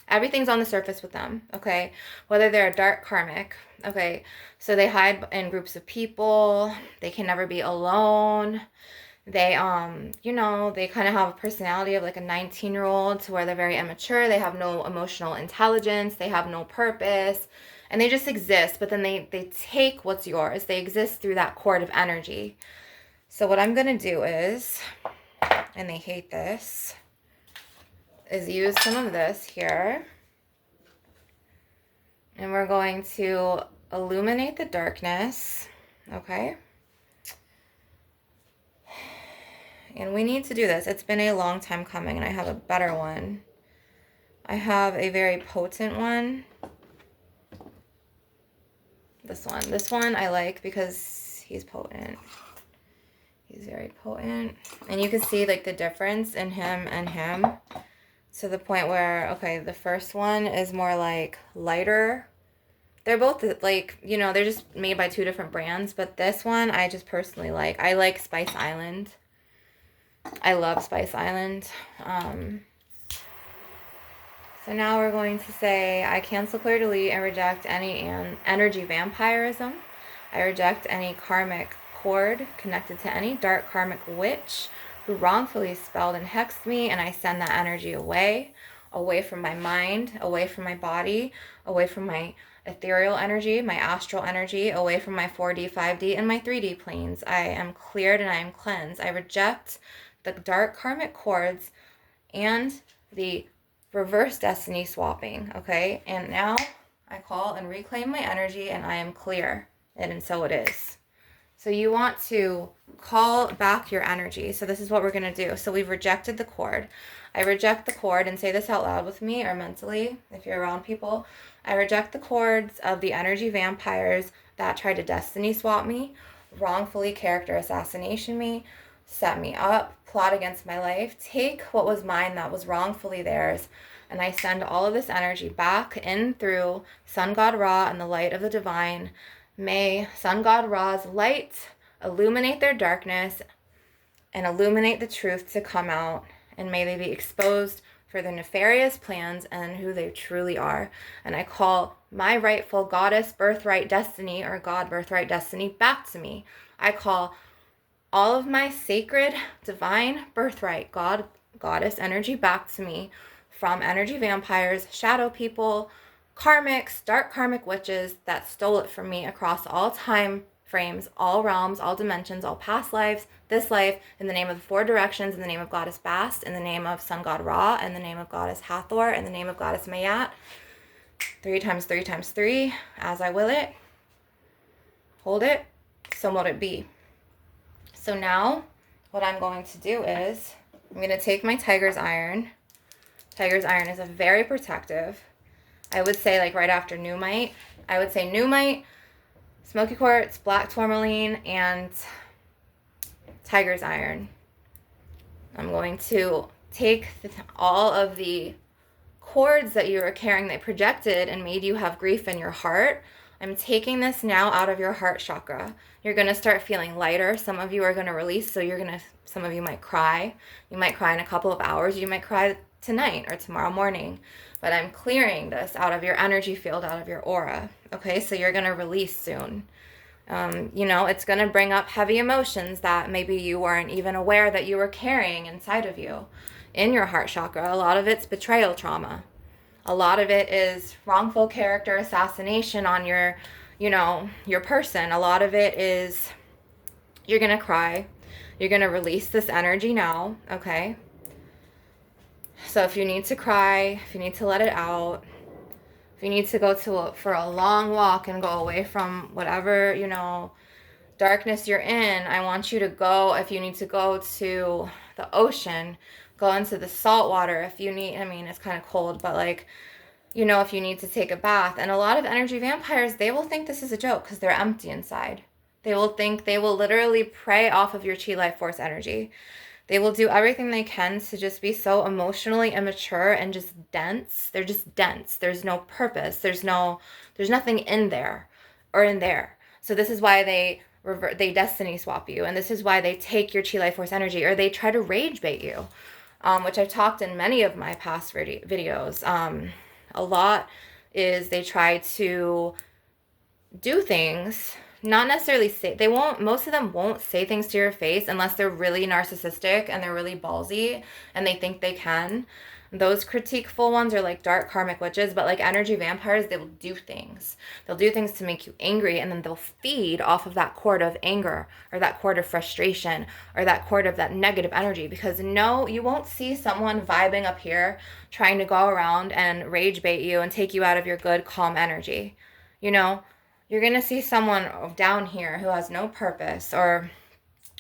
everything's on the surface with them, okay, whether they're a dark karmic, okay, so they hide in groups of people, they can never be alone, they, you know, they kind of have a personality of like a 19-year-old to where they're very immature, they have no emotional intelligence, they have no purpose, and they just exist, but then they take what's yours, they exist through that cord of energy. So what I'm going to do is, and they hate this, is use some of this here. And we're going to illuminate the darkness, okay? And we need to do this. It's been a long time coming, and I have a better one. I have a very potent one. This one. This one I like because he's potent. He's very potent. And you can see like the difference in him and him. To the point where, okay, the first one is more like lighter. They're both like, you know, they're just made by two different brands. But this one I just personally like. I like Spice Island. I love Spice Island. So now we're going to say, I cancel, clear, delete, and reject any energy vampirism. I reject any karmic cord connected to any dark karmic witch who wrongfully spelled and hexed me, and I send that energy away from my mind, away from my body, away from my ethereal energy, my astral energy, away from my 4D, 5D, and my 3D planes. I am cleared and I am cleansed. I reject the dark karmic cords and the reverse destiny swapping, okay? And now I call and reclaim my energy, and I am clear. And so it is. So you want to call back your energy. So this is what we're going to do. So we've rejected the cord. I reject the cord, and say this out loud with me or mentally if you're around people. I reject the cords of the energy vampires that tried to destiny swap me, wrongfully character assassination me, set me up, plot against my life, take what was mine that was wrongfully theirs, and I send all of this energy back in through Sun God Ra and the light of the divine. May Sun God Ra's light illuminate their darkness and illuminate the truth to come out, and may they be exposed for their nefarious plans and who they truly are. And I call my rightful goddess birthright destiny, or God birthright destiny, back to me. I call all of my sacred divine birthright goddess energy back to me from energy vampires, shadow people, karmics, dark karmic witches that stole it from me across all time frames, all realms, all dimensions, all past lives, this life, in the name of the four directions, in the name of Goddess Bast, in the name of Sun God Ra, in the name of Goddess Hathor, in the name of Goddess Mayat. 3 times 3 times 3, as I will it. Hold it, so mote it be. So now what I'm going to do is I'm going to take my Tiger's Iron. Tiger's Iron is a very protective. I would say like right after Numite. I would say Numite, Smoky Quartz, Black Tourmaline, and Tiger's Iron. I'm going to take all of the cords that you were carrying that projected and made you have grief in your heart. I'm taking this now out of your heart chakra. You're going to start feeling lighter. Some of you are going to release, so some of you might cry. You might cry in a couple of hours. You might cry tonight or tomorrow morning. But I'm clearing this out of your energy field, out of your aura. Okay, so you're going to release soon. It's going to bring up heavy emotions that maybe you weren't even aware that you were carrying inside of you in your heart chakra. A lot of it's betrayal trauma. A lot of it is wrongful character assassination on your person. A lot of it is you're going to cry. You're going to release this energy now, okay? So if you need to cry, if you need to let it out, if you need to go for a long walk and go away from whatever, darkness you're in, I want you to go. If you need to go to the ocean, go into the salt water. If you need, it's kind of cold, but if you need to take a bath. And a lot of energy vampires, they will think this is a joke because they're empty inside. They will literally prey off of your chi life force energy. They will do everything they can to just be so emotionally immature and just dense. They're just dense. There's no purpose. There's nothing in there or in there. So this is why they destiny swap you. And this is why they take your chi life force energy, or they try to rage bait you, which I've talked in many of my past videos. A lot is they try to do things, not necessarily say, most of them won't say things to your face unless they're really narcissistic and they're really ballsy and they think they can. Those critiqueful ones are like dark karmic witches, but like energy vampires, they will do things. They'll do things to make you angry, and then they'll feed off of that cord of anger or that cord of frustration or that cord of that negative energy. Because no, you won't see someone vibing up here trying to go around and rage bait you and take you out of your good, calm energy. You're going to see someone down here who has no purpose or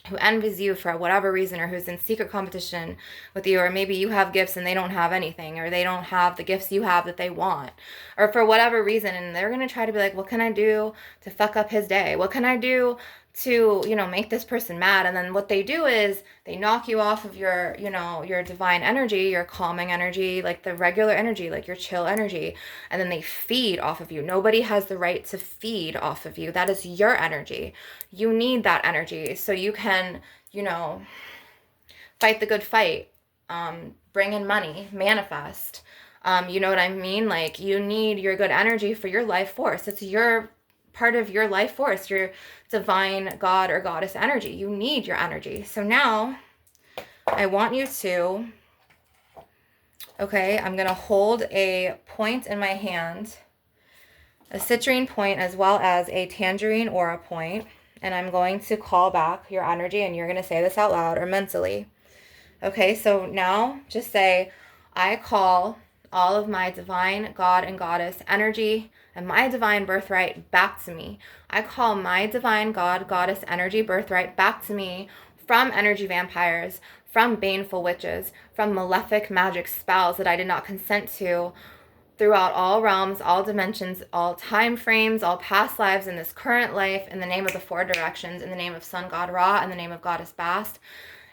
who envies you for whatever reason, or who's in secret competition with you, or maybe you have gifts and they don't have anything, or they don't have the gifts you have that they want, or for whatever reason, and they're going to try to be like, what can I do to fuck up his day? What can I do to, you know, make this person mad? And then what they do is they knock you off of your, you know, your divine energy, your calming energy, like the regular energy, like your chill energy, and then they feed off of you. Nobody has the right to feed off of you. That is your energy. You need that energy so you can, you know, fight the good fight, bring in money, manifest. You know what I mean? Like, you need your good energy for your life force. It's your part of your life force, your divine God or goddess energy. You need your energy. So now I want you to, okay, I'm going to hold a point in my hand, a citrine point as well as a tangerine aura point, and I'm going to call back your energy, and you're going to say this out loud or mentally. Okay, so now just say, I call all of my divine God and goddess energy and my divine birthright back to me. I call my divine God, goddess energy birthright back to me from energy vampires, from baneful witches, from malefic magic spells that I did not consent to, throughout all realms, all dimensions, all time frames, all past lives, in this current life, in the name of the four directions, in the name of Sun God Ra, in the name of Goddess Bast,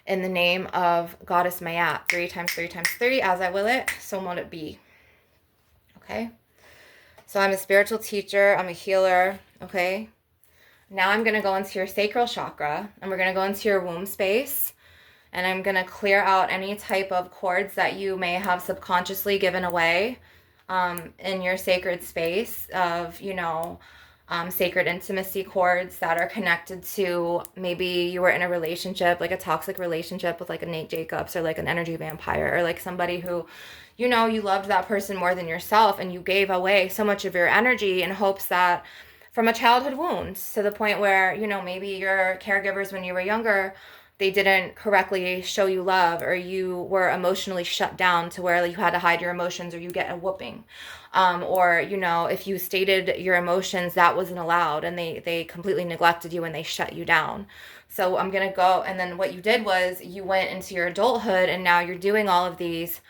in the name of Goddess Mayat. 3 times 3 times 3, as I will it, so mote it be. Okay? So I'm a spiritual teacher, I'm a healer, okay? Now I'm going to go into your sacral chakra, and we're going to go into your womb space, and I'm going to clear out any type of cords that you may have subconsciously given away in your sacred space of, you know, sacred intimacy cords that are connected to, maybe you were in a relationship, like a toxic relationship with like a Nate Jacobs, or like an energy vampire, or like somebody who, you know, you loved that person more than yourself, and you gave away so much of your energy in hopes that, from a childhood wound, to the point where, you know, maybe your caregivers when you were younger, they didn't correctly show you love, or you were emotionally shut down to where you had to hide your emotions, or you get a whooping. Or, you know, if you stated your emotions, that wasn't allowed, and they completely neglected you and they shut you down. So I'm going to go, and then what you did was you went into your adulthood, and now you're doing all of these,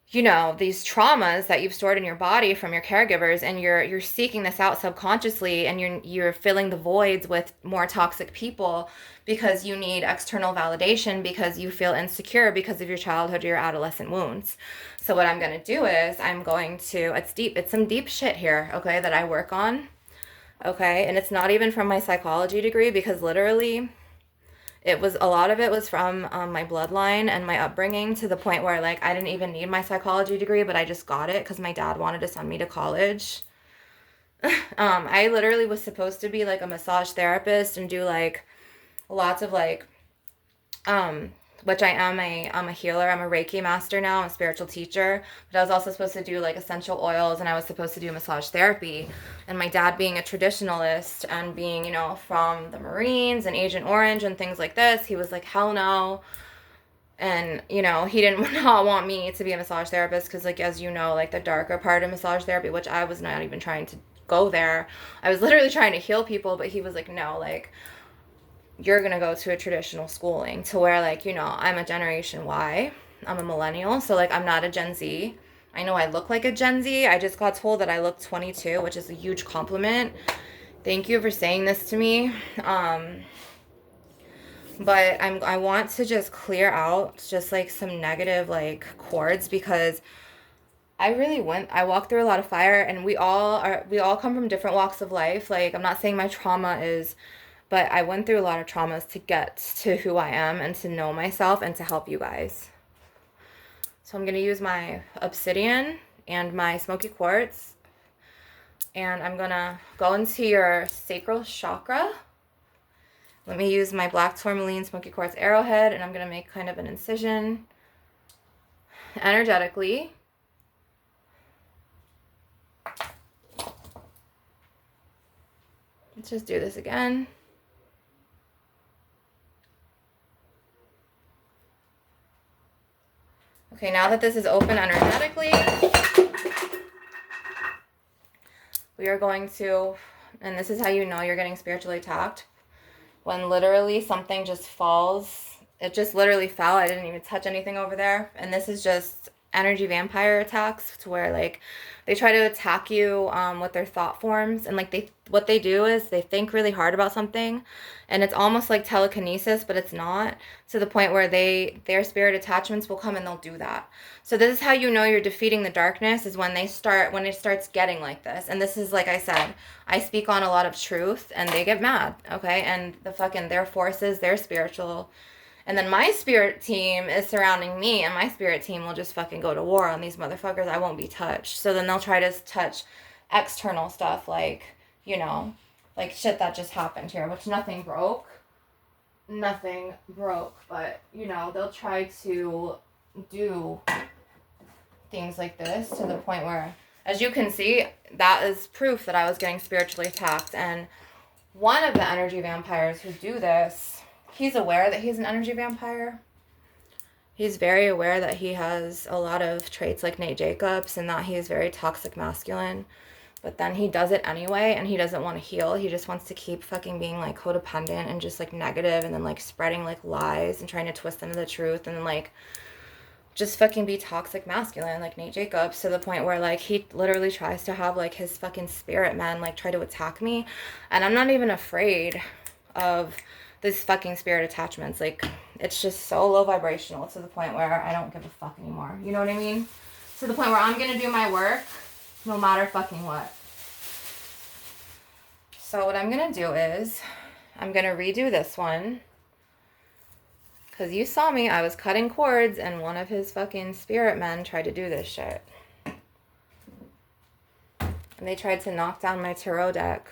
you know, these traumas that you've stored in your body from your caregivers, and you're seeking this out subconsciously, and you're filling the voids with more toxic people because you need external validation, because you feel insecure because of your childhood or your adolescent wounds. So what I'm going to do is I'm going to, it's deep, it's some deep shit here, okay, that I work on, okay, and it's not even from my psychology degree, because literally it was, a lot of it was from my bloodline and my upbringing, to the point where, like, I didn't even need my psychology degree, but I just got it because my dad wanted to send me to college. I literally was supposed to be like a massage therapist and do like lots of like, which I'm a healer, I'm a Reiki master now, I'm a spiritual teacher, but I was also supposed to do like essential oils, and I was supposed to do massage therapy. And my dad, being a traditionalist and being, you know, from the Marines and Agent Orange and things like this, he was like, hell no. And, you know, he didn't not want me to be a massage therapist because, like, as you know, like the darker part of massage therapy, which I was not even trying to go there, I was literally trying to heal people, but he was like, no, like, you're going to go to a traditional schooling, to where, like, you know, I'm a Generation Y, I'm a millennial, so, like, I'm not a Gen Z. I know I look like a Gen Z. I just got told that I look 22, which is a huge compliment. Thank you for saying this to me. But I want to just clear out just, like, some negative, like, cords, because I walked through a lot of fire, and we all come from different walks of life. Like, I'm not saying my trauma is, but I went through a lot of traumas to get to who I am and to know myself and to help you guys. So I'm going to use my obsidian and my smoky quartz, and I'm going to go into your sacral chakra. Let me use my black tourmaline smoky quartz arrowhead, and I'm going to make kind of an incision energetically. Let's just do this again. Okay, now that this is open energetically, we are going to, and this is how you know you're getting spiritually attacked, when literally something just falls. It just literally fell. I didn't even touch anything over there. And this is just energy vampire attacks, to where like they try to attack you with their thought forms, and like what they do is they think really hard about something, and it's almost like telekinesis, but it's not, to the point where their spirit attachments will come and they'll do that. So this is how you know you're defeating the darkness, is when it starts getting like this. And this is, like I said, I speak on a lot of truth and they get mad, okay? And their forces, their spiritual, and then my spirit team is surrounding me, and my spirit team will just fucking go to war on these motherfuckers. I won't be touched. So then they'll try to touch external stuff, like, you know, like shit that just happened here, which nothing broke. Nothing broke, but, you know, they'll try to do things like this, to the point where, as you can see, that is proof that I was getting spiritually attacked. And one of the energy vampires who do this, he's aware that he's an energy vampire. He's very aware that he has a lot of traits like Nate Jacobs, and that he is very toxic masculine. But then he does it anyway, and he doesn't want to heal. He just wants to keep fucking being like codependent and just like negative, and then like spreading like lies and trying to twist them to the truth, and then like just fucking be toxic masculine like Nate Jacobs, to the point where like he literally tries to have like his fucking spirit men like try to attack me. And I'm not even afraid of these fucking spirit attachments. Like, it's just so low vibrational, to the point where I don't give a fuck anymore. You know what I mean? To the point where I'm gonna do my work no matter fucking what. So what I'm gonna do is I'm gonna redo this one, because you saw me, I was cutting cords, and one of his fucking spirit men tried to do this shit. And they tried to knock down my tarot deck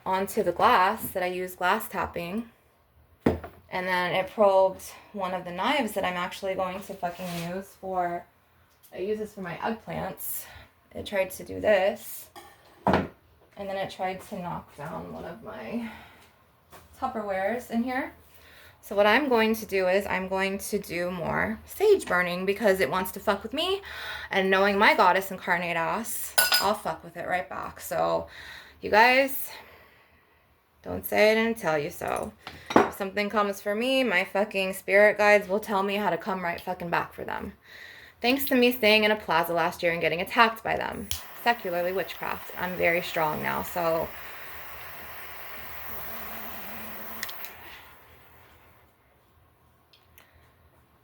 onto the glass that I use glass tapping. And then it probed one of the knives that I'm actually going to fucking use for, I use this for my eggplants. It tried to do this. And then it tried to knock down one of my Tupperwares in here. So what I'm going to do is I'm going to do more sage burning, because it wants to fuck with me. And knowing my goddess incarnate ass, I'll fuck with it right back. So you guys, don't say I didn't tell you so. If something comes for me, my fucking spirit guides will tell me how to come right fucking back for them. Thanks to me staying in a plaza last year and getting attacked by them. Secularly witchcraft. I'm very strong now, so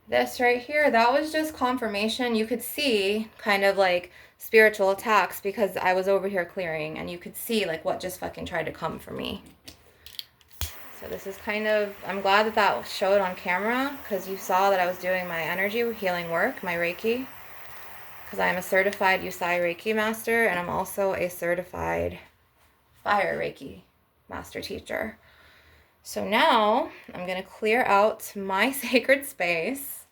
this right here, that was just confirmation. You could see kind of like spiritual attacks, because I was over here clearing, and you could see like what just fucking tried to come for me. So this is kind of, I'm glad that that showed on camera, because you saw that I was doing my energy healing work, my Reiki, because I am a certified Usai Reiki master, and I'm also a certified fire Reiki master teacher. So now I'm going to clear out my sacred space.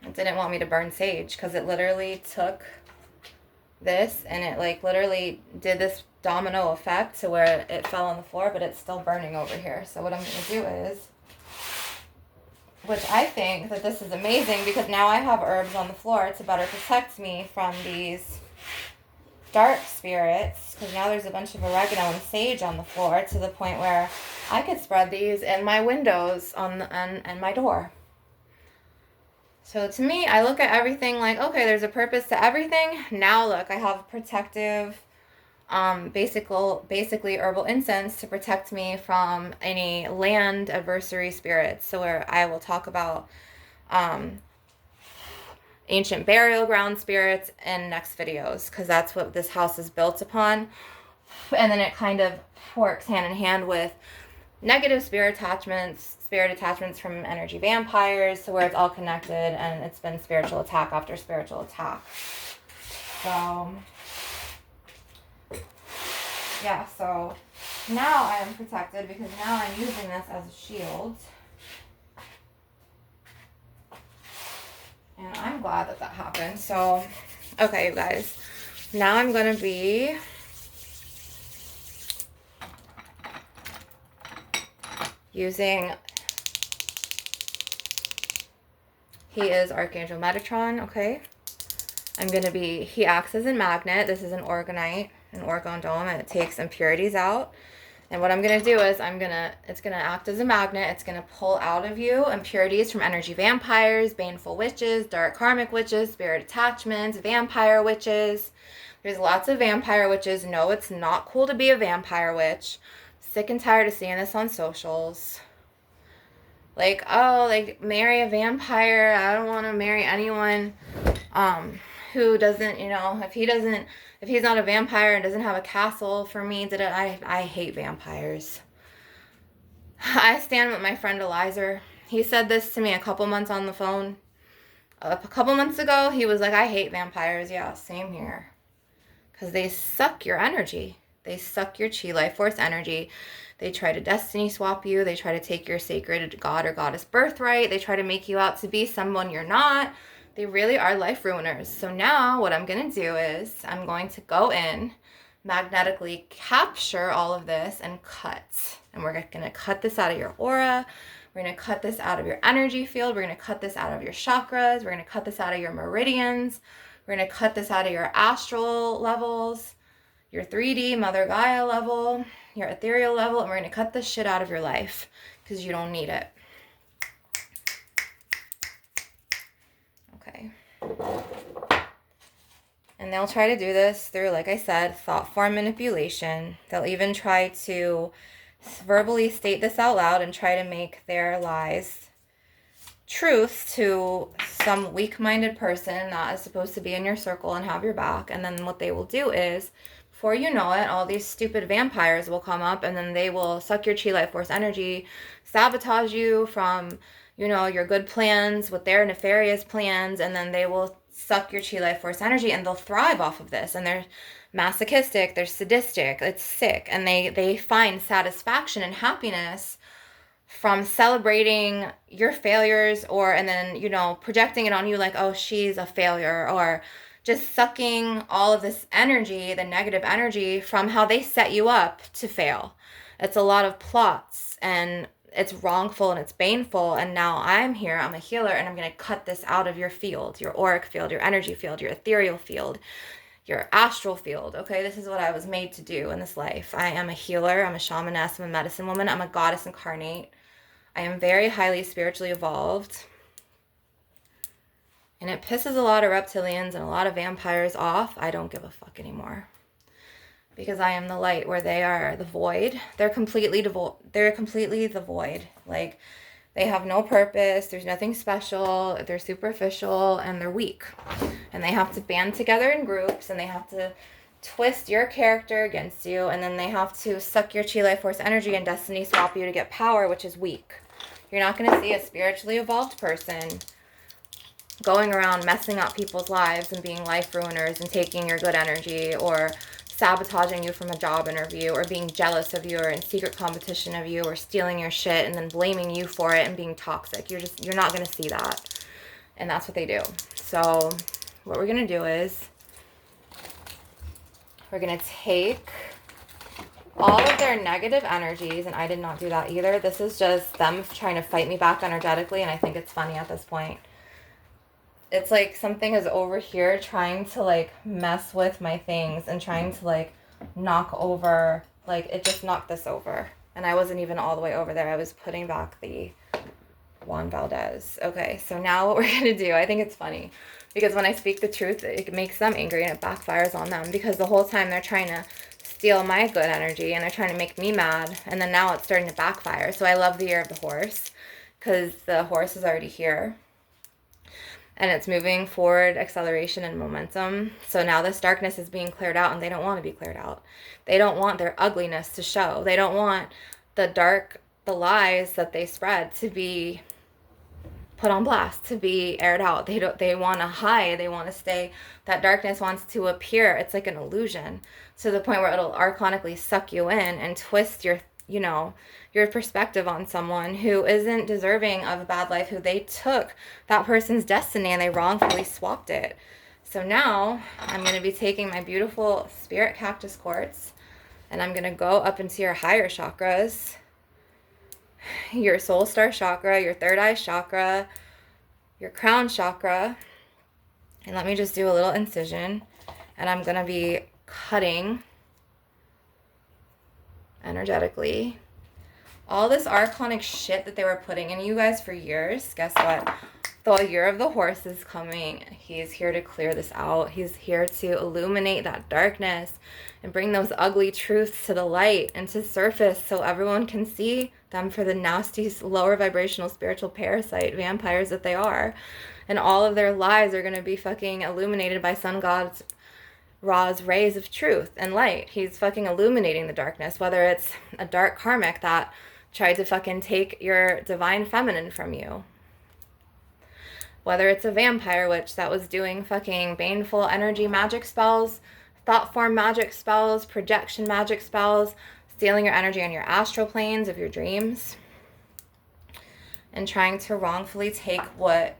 It didn't want me to burn sage, because it literally took this and it like literally did this domino effect to where it fell on the floor, but it's still burning over here. So what I'm going to do is, which I think that this is amazing, because now I have herbs on the floor to better protect me from these dark spirits, because now there's a bunch of oregano and sage on the floor, to the point where I could spread these in my windows and my door. So to me, I look at everything like, okay, there's a purpose to everything. Now look, I have protective, basically herbal incense to protect me from any land adversary spirits. So where I will talk about ancient burial ground spirits in next videos, because that's what this house is built upon. And then it kind of works hand in hand with negative spirit attachments from energy vampires, to where it's all connected, and it's been spiritual attack after spiritual attack. So yeah, so now I am protected, because now I'm using this as a shield. And I'm glad that that happened. So, okay, you guys. Now I'm going to be using, he is Archangel Metatron, okay? I'm going to be, he acts as a magnet. This is an organite. an orgone dome, and it takes impurities out. And what I'm going to do is it's going to act as a magnet. It's going to pull out of you impurities from energy vampires, baneful witches, dark karmic witches, spirit attachments, vampire witches. There's lots of vampire witches. No, it's not cool to be a vampire witch. Sick and tired of seeing this on socials. Like, oh, like, marry a vampire. I don't want to marry anyone who doesn't, if he's not a vampire and doesn't have a castle for me. I hate vampires. I stand with my friend Eliza. He said this to me a couple months on the phone. A couple months ago, he was like, I hate vampires. Yeah, same here. Because they suck your energy. They suck your chi life force energy. They try to destiny swap you. They try to take your sacred god or goddess birthright. They try to make you out to be someone you're not. They really are life ruiners. So now what I'm going to do is I'm going to go in, magnetically capture all of this and cut. And we're going to cut this out of your aura. We're going to cut this out of your energy field. We're going to cut this out of your chakras. We're going to cut this out of your meridians. We're going to cut this out of your astral levels, your 3D Mother Gaia level, your ethereal level, and we're going to cut this shit out of your life because you don't need it. Okay. And they'll try to do this through, like I said, thought form manipulation. They'll even try to verbally state this out loud and try to make their lies truth to some weak-minded person that is supposed to be in your circle and have your back. And then what they will do is, before you know it, all these stupid vampires will come up and then they will suck your chi life force energy, sabotage you from, your good plans with their nefarious plans, and then they will suck your chi life force energy and they'll thrive off of this. And they're masochistic, they're sadistic, it's sick. And they find satisfaction and happiness from celebrating your failures and then, projecting it on you like, oh, she's a failure, or just sucking all of this energy, the negative energy, from how they set you up to fail. It's a lot of plots and it's wrongful and it's baneful. And now I'm here, I'm a healer, and I'm going to cut this out of your field, your auric field, your energy field, your ethereal field, your astral field. Okay, this is what I was made to do in this life. I am a healer, I'm a shamaness, I'm a medicine woman, I'm a goddess incarnate. I am very highly spiritually evolved. And it pisses a lot of reptilians and a lot of vampires off. I don't give a fuck anymore. Because I am the light where they are the void. They're completely the void. Like, they have no purpose. There's nothing special. They're superficial and they're weak. And they have to band together in groups and they have to twist your character against you. And then they have to suck your chi life force energy and destiny swap you to get power, which is weak. You're not going to see a spiritually evolved person going around messing up people's lives and being life ruiners and taking your good energy, or sabotaging you from a job interview, or being jealous of you, or in secret competition of you, or stealing your shit and then blaming you for it and being toxic. You're not going to see that. And that's what they do. So what we're going to do is we're going to take all of their negative energies, and I did not do that either. This is just them trying to fight me back energetically, and I think it's funny at this point. It's like something is over here trying to, like, mess with my things and trying to, like, knock over. Like, it just knocked this over. And I wasn't even all the way over there. I was putting back the Juan Valdez. Okay, so now what we're going to do, I think it's funny. Because when I speak the truth, it makes them angry and it backfires on them. Because the whole time they're trying to steal my good energy and they're trying to make me mad. And then now it's starting to backfire. So I love the year of the horse. Because the horse is already here. And it's moving forward, acceleration and momentum. So now this darkness is being cleared out, and they don't want to be cleared out. They don't want their ugliness to show. They don't want the lies that they spread to be put on blast, to be aired out. They want to hide. They want to stay. That darkness wants to appear. It's like an illusion, to the point where it'll archonically suck you in and twist your perspective on someone who isn't deserving of a bad life, who they took that person's destiny and they wrongfully swapped it. So now I'm going to be taking my beautiful spirit cactus quartz and I'm going to go up into your higher chakras, your soul star chakra, your third eye chakra, your crown chakra. And let me just do a little incision, and I'm going to be cutting energetically. All this archonic shit that they were putting in you guys for years, guess what? The year of the horse is coming. He's here to clear this out. He's here to illuminate that darkness and bring those ugly truths to the light and to surface so everyone can see them for the nasty, lower vibrational spiritual parasite vampires that they are. And all of their lies are going to be fucking illuminated by Sun God's Ra's rays of truth and light. He's fucking illuminating the darkness, whether it's a dark karmic that tried to fucking take your divine feminine from you, whether it's a vampire witch that was doing fucking baneful energy magic spells, thought form magic spells, projection magic spells, stealing your energy on your astral planes of your dreams, and trying to wrongfully take what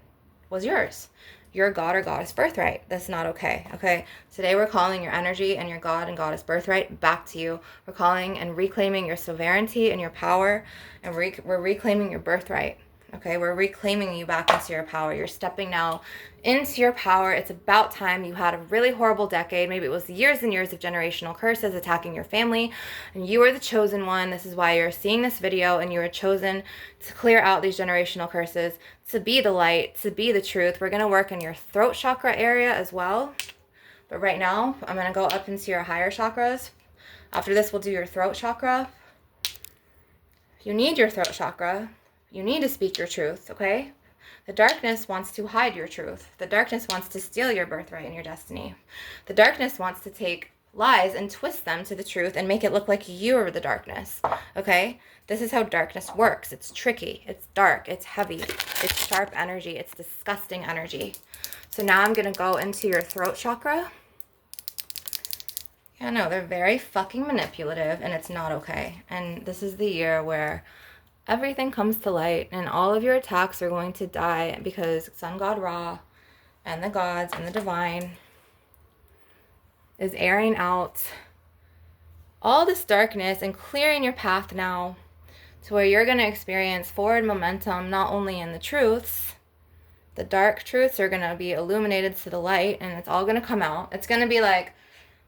was yours, your god or goddess birthright. That's not okay. Okay, today we're calling your energy and your god and goddess birthright back to you. We're calling and reclaiming your sovereignty and your power, and we're reclaiming your birthright. Okay, we're reclaiming you back into your power. You're stepping now into your power. It's about time. You had a really horrible decade. Maybe it was years and years of generational curses attacking your family, and you were the chosen one. This is why you're seeing this video, and you were chosen to clear out these generational curses, to be the light, to be the truth. We're going to work in your throat chakra area as well. But right now, I'm going to go up into your higher chakras. After this, we'll do your throat chakra. You need your throat chakra. You need to speak your truth, okay? The darkness wants to hide your truth. The darkness wants to steal your birthright and your destiny. The darkness wants to take lies and twist them to the truth and make it look like you're the darkness, okay? This is how darkness works. It's tricky. It's dark. It's heavy. It's sharp energy. It's disgusting energy. So now I'm going to go into your throat chakra. Yeah, no, they're very fucking manipulative, and it's not okay. And this is the year where everything comes to light, and all of your attacks are going to die because Sun God Ra and the gods and the divine is airing out all this darkness and clearing your path now to where you're going to experience forward momentum, not only in the truths. The dark truths are going to be illuminated to the light, and it's all going to come out. It's going to be like,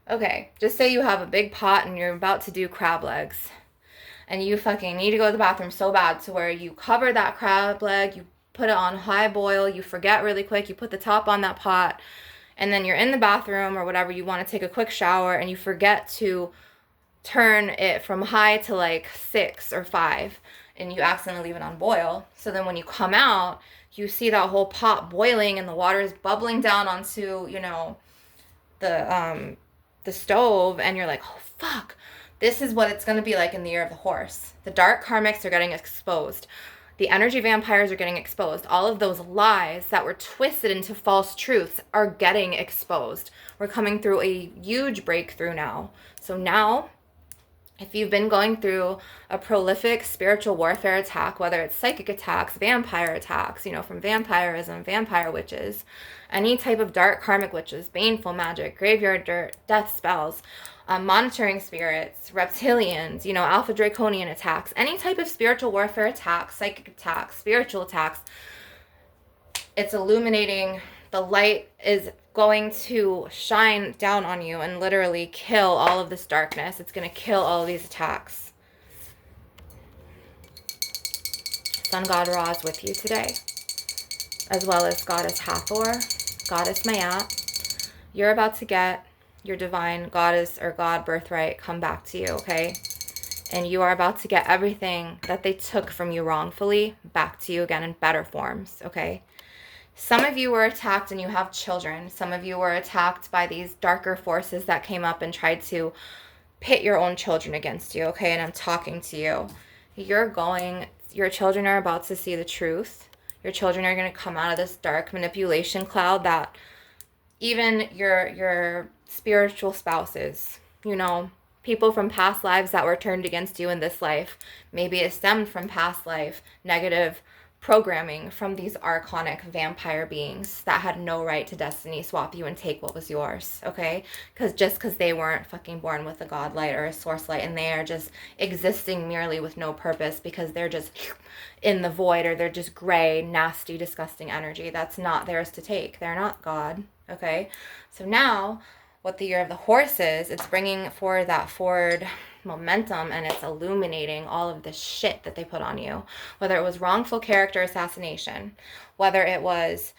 okay, just say you have a big pot and you're about to do crab legs, and you fucking need to go to the bathroom so bad to where you cover that crab leg, you put it on high boil, you forget really quick, you put the top on that pot, and then you're in the bathroom or whatever, you want to take a quick shower, and you forget to turn it from high to like 6 or 5, and you accidentally leave it on boil. So then when you come out, you see that whole pot boiling and the water is bubbling down onto, you know, the stove, and you're like, oh fuck. This is what it's going to be like in the year of the horse. The dark karmics are getting exposed. The energy vampires are getting exposed. All of those lies that were twisted into false truths are getting exposed. We're coming through a huge breakthrough now. So now, if you've been going through a prolific spiritual warfare attack, whether it's psychic attacks, vampire attacks, you know, from vampirism, vampire witches, any type of dark karmic witches, baneful magic, graveyard dirt, death spells, monitoring spirits, reptilians, you know, alpha draconian attacks, any type of spiritual warfare attacks, psychic attacks, spiritual attacks, it's illuminating. The light is going to shine down on you and literally kill all of this darkness. It's going to kill all of these attacks. Sun God Ra is with you today, as well as Goddess Hathor, Goddess Mayat. You're about to get your divine goddess or god birthright come back to you, okay? And you are about to get everything that they took from you wrongfully back to you again in better forms, okay? Some of you were attacked and you have children. Some of you were attacked by these darker forces that came up and tried to pit your own children against you, okay? And I'm talking to you. Your children are about to see the truth. Your children are going to come out of this dark manipulation cloud that even your spiritual spouses, you know, people from past lives that were turned against you in this life, maybe it stemmed from past life negative programming from these archonic vampire beings that had no right to destiny swap you and take what was yours, okay? Because they weren't fucking born with a god light or a source light, and they are just existing merely with no purpose because they're just in the void, or they're just gray, nasty, disgusting energy that's not theirs to take. They're not God, okay? So now, what the year of the horse is, it's bringing forward that forward momentum, and it's illuminating all of the shit that they put on you. Whether it was wrongful character assassination, whether it was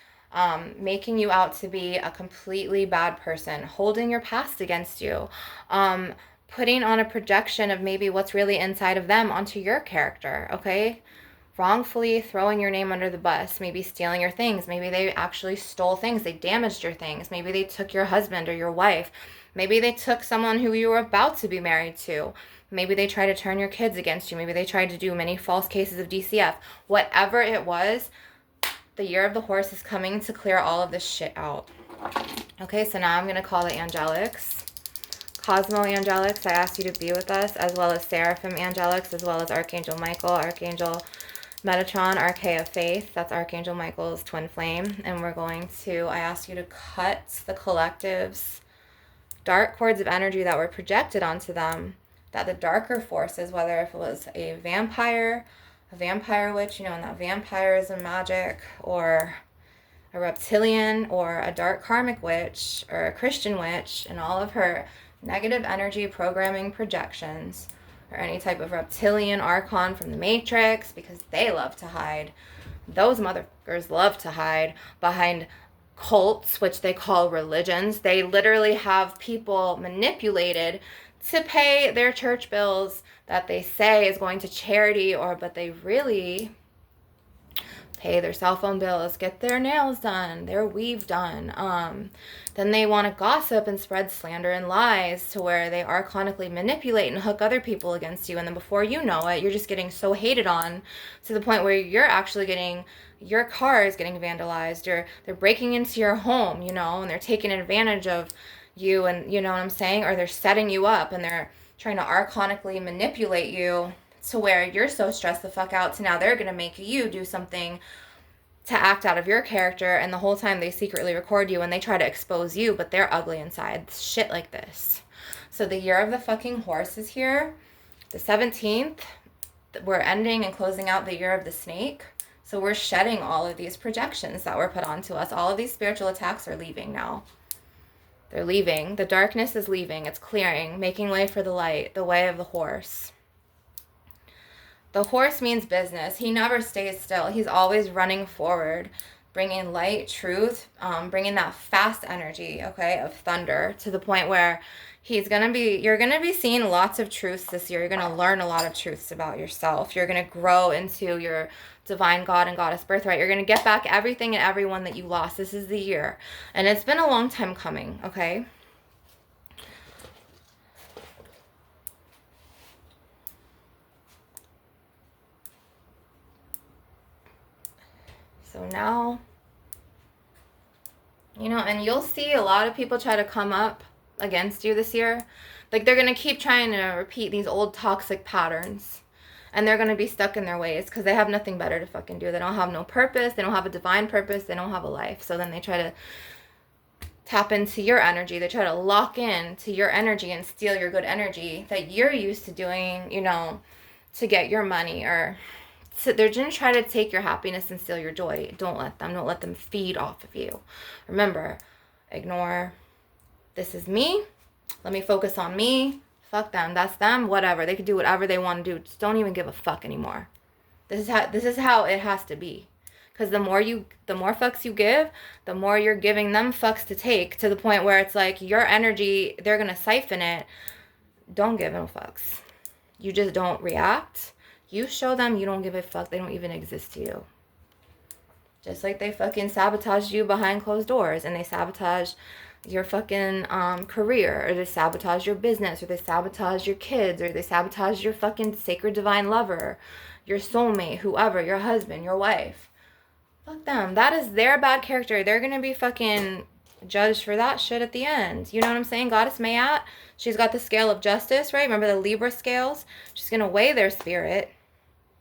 making you out to be a completely bad person, holding your past against you, putting on a projection of maybe what's really inside of them onto your character, okay? Wrongfully throwing your name under the bus, maybe stealing your things, maybe they actually stole things, they damaged your things, maybe they took your husband or your wife, maybe they took someone who you were about to be married to, maybe they tried to turn your kids against you, maybe they tried to do many false cases of DCF. Whatever it was, the year of the horse is coming to clear all of this shit out. Okay, so now I'm going to call the angelics. Cosmo angelics, I ask you to be with us, as well as Seraphim angelics, as well as Archangel Michael, Archangel Metatron, Arche of Faith. That's Archangel Michael's twin flame. And we're going to, I ask you to cut the collective's dark cords of energy that were projected onto them, that the darker forces, whether if it was a vampire witch, you know, and that vampire is a Magick, or a reptilian, or a dark karmic witch, or a Christian witch, and all of her negative energy programming projections, or any type of reptilian archon from the Matrix, because they love to hide. Those motherfuckers love to hide behind cults, which they call religions. They literally have people manipulated to pay their church bills that they say is going to charity, but they really pay their cell phone bills, get their nails done, their weave done. Then they want to gossip and spread slander and lies to where they archonically manipulate and hook other people against you. And then before you know it, you're just getting so hated on to the point where you're actually getting, your car is getting vandalized, or they're breaking into your home, you know, and they're taking advantage of you, and you know what I'm saying? Or they're setting you up and they're trying to archonically manipulate you to where you're so stressed the fuck out to now they're going to make you do something to act out of your character, and the whole time they secretly record you and they try to expose you, but they're ugly inside. Shit like this. So the year of the fucking horse is here. The 17th, we're ending and closing out the year of the snake. So we're shedding all of these projections that were put onto us. All of these spiritual attacks are leaving now. They're leaving. The darkness is leaving. It's clearing, making way for the light, the way of the horse. The horse means business. He never stays still. He's always running forward, bringing light, truth, bringing that fast energy, okay, of thunder, to the point where you're going to be seeing lots of truths this year. You're going to learn a lot of truths about yourself. You're going to grow into your divine God and goddess birthright. You're going to get back everything and everyone that you lost. This is the year. And it's been a long time coming, okay? So now, you know, and you'll see a lot of people try to come up against you this year. Like, they're going to keep trying to repeat these old toxic patterns. And they're going to be stuck in their ways because they have nothing better to fucking do. They don't have no purpose. They don't have a divine purpose. They don't have a life. So then they try to tap into your energy. They try to lock in to your energy and steal your good energy that you're used to doing, you know, to get your money, or... So they're going to try to take your happiness and steal your joy. Don't let them. Don't let them feed off of you. Remember, ignore, this is me. Let me focus on me. Fuck them. That's them. Whatever. They can do whatever they want to do. Just don't even give a fuck anymore. This is how it has to be. Because the more fucks you give, the more you're giving them fucks to take, to the point where it's like your energy, they're going to siphon it. Don't give them fucks. You just don't react. You show them you don't give a fuck. They don't even exist to you. Just like they fucking sabotaged you behind closed doors, and they sabotage your fucking career, or they sabotage your business, or they sabotage your kids, or they sabotage your fucking sacred divine lover, your soulmate, whoever, your husband, your wife. Fuck them. That is their bad character. They're gonna be fucking judged for that shit at the end. You know what I'm saying? Goddess Mayat, she's got the scale of justice, right? Remember the Libra scales? She's gonna weigh their spirit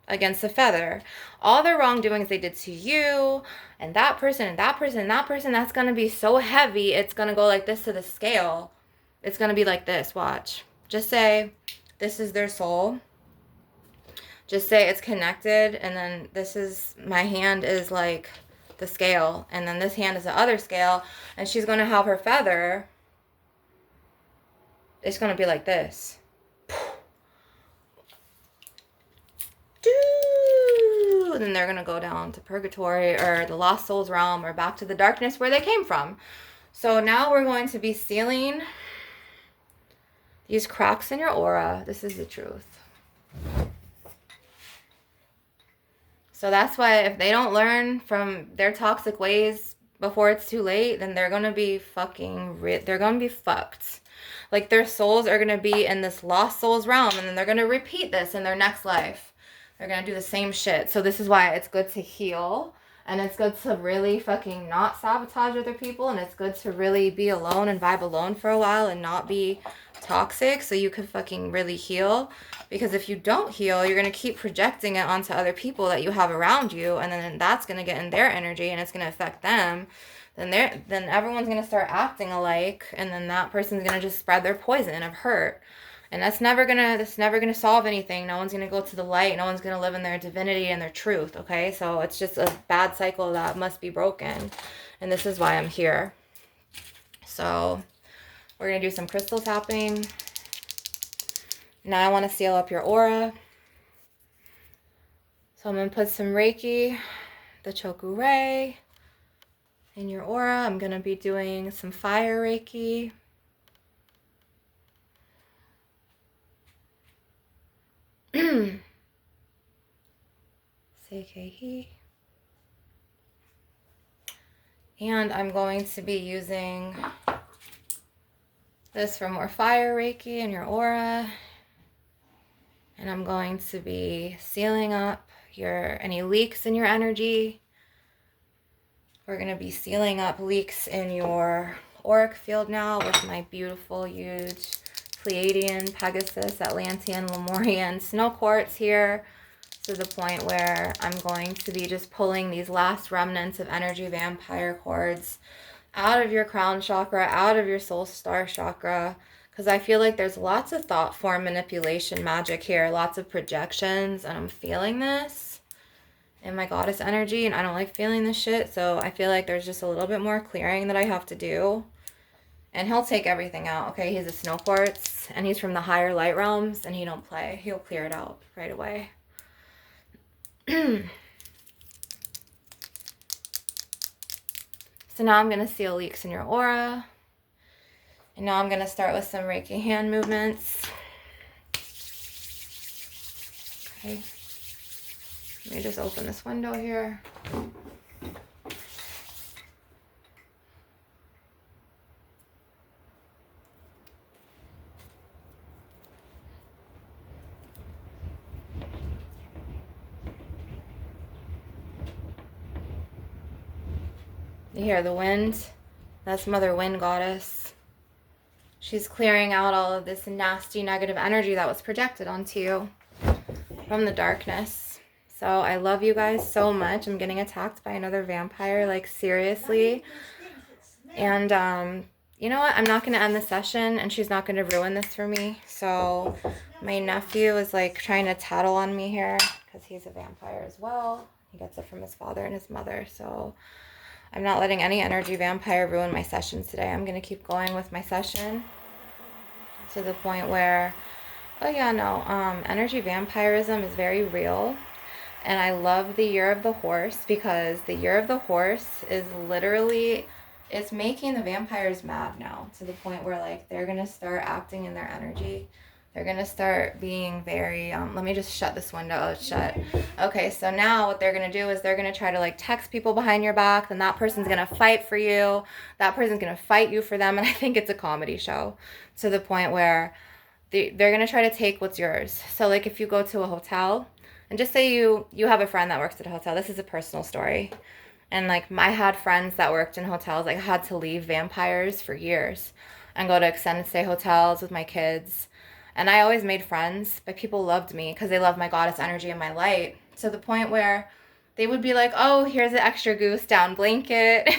against the feather. All the wrongdoings they did to you, and that person, and that person, and that person, that's going to be so heavy, it's going to go like this to the scale. It's going to be like this. Watch. Just say, this is their soul. Just say it's connected, and then this is, my hand is like the scale, and then this hand is the other scale, and she's going to have her feather. It's going to be like this. then they're going to go down to purgatory or the lost souls realm or back to the darkness where they came from. So now we're going to be sealing these cracks in your aura. This is the truth. So that's why if they don't learn from their toxic ways before it's too late, then they're going to be they're going to be fucked. Like their souls are going to be in this lost souls realm, and then they're going to repeat this in their next life. They're going to do the same shit. So this is why it's good to heal, and it's good to really fucking not sabotage other people, and it's good to really be alone and vibe alone for a while and not be toxic so you can fucking really heal. Because if you don't heal, you're going to keep projecting it onto other people that you have around you, and then that's going to get in their energy and it's going to affect them. Then everyone's going to start acting alike, and then that person's going to just spread their poison of hurt. And that's never going to solve anything. No one's going to go to the light. No one's going to live in their divinity and their truth, okay? So it's just a bad cycle that must be broken. And this is why I'm here. So we're going to do some crystal tapping. Now I want to seal up your aura. So I'm going to put some Reiki, the Choku-rei, in your aura. I'm going to be doing some fire Reiki. Seikei. And I'm going to be using this for more fire Reiki in your aura. And I'm going to be sealing up any leaks in your energy. We're going to be sealing up leaks in your auric field now with my beautiful, huge Pleiadian, Pegasus, Atlantean, Lemurian snow quartz here, to the point where I'm going to be just pulling these last remnants of energy vampire cords out of your crown chakra, out of your soul star chakra, because I feel like there's lots of thought form manipulation magic here, lots of projections, and I'm feeling this in my goddess energy, and I don't like feeling this shit, so I feel like there's just a little bit more clearing that I have to do. And he'll take everything out, okay? He's a snow quartz, and he's from the higher light realms, and he don't play. He'll clear it out right away. So now I'm going to seal leaks in your aura. And now I'm going to start with some Reiki hand movements. Okay. Let me just open this window here. You hear the wind? That's Mother Wind Goddess. She's clearing out all of this nasty negative energy that was projected onto you from the darkness. So I love you guys so much. I'm getting attacked by another vampire, like seriously. And you know what? I'm not going to end the session, and she's not going to ruin this for me. So my nephew is like trying to tattle on me here because he's a vampire as well. He gets it from his father and his mother. So I'm not letting any energy vampire ruin my sessions today. I'm going to keep going with my session to the point where, oh yeah, no, energy vampirism is very real. And I love the Year of the Horse, because the Year of the Horse is literally, it's making the vampires mad now, to the point where like they're going to start acting in their energy. They're going to start being very, let me just shut this window. Oh, shut. Okay, so now what they're going to do is they're going to try to like text people behind your back. Then that person's going to fight for you. That person's going to fight you for them. And I think it's a comedy show, to the point where they're going to try to take what's yours. So like if you go to a hotel, and just say you have a friend that works at a hotel. This is a personal story. And like I had friends that worked in hotels. Like I had to leave vampires for years and go to extended stay hotels with my kids. And I always made friends, but people loved me because they loved my goddess energy and my light, to the point where they would be like, oh, here's an extra goose down blanket.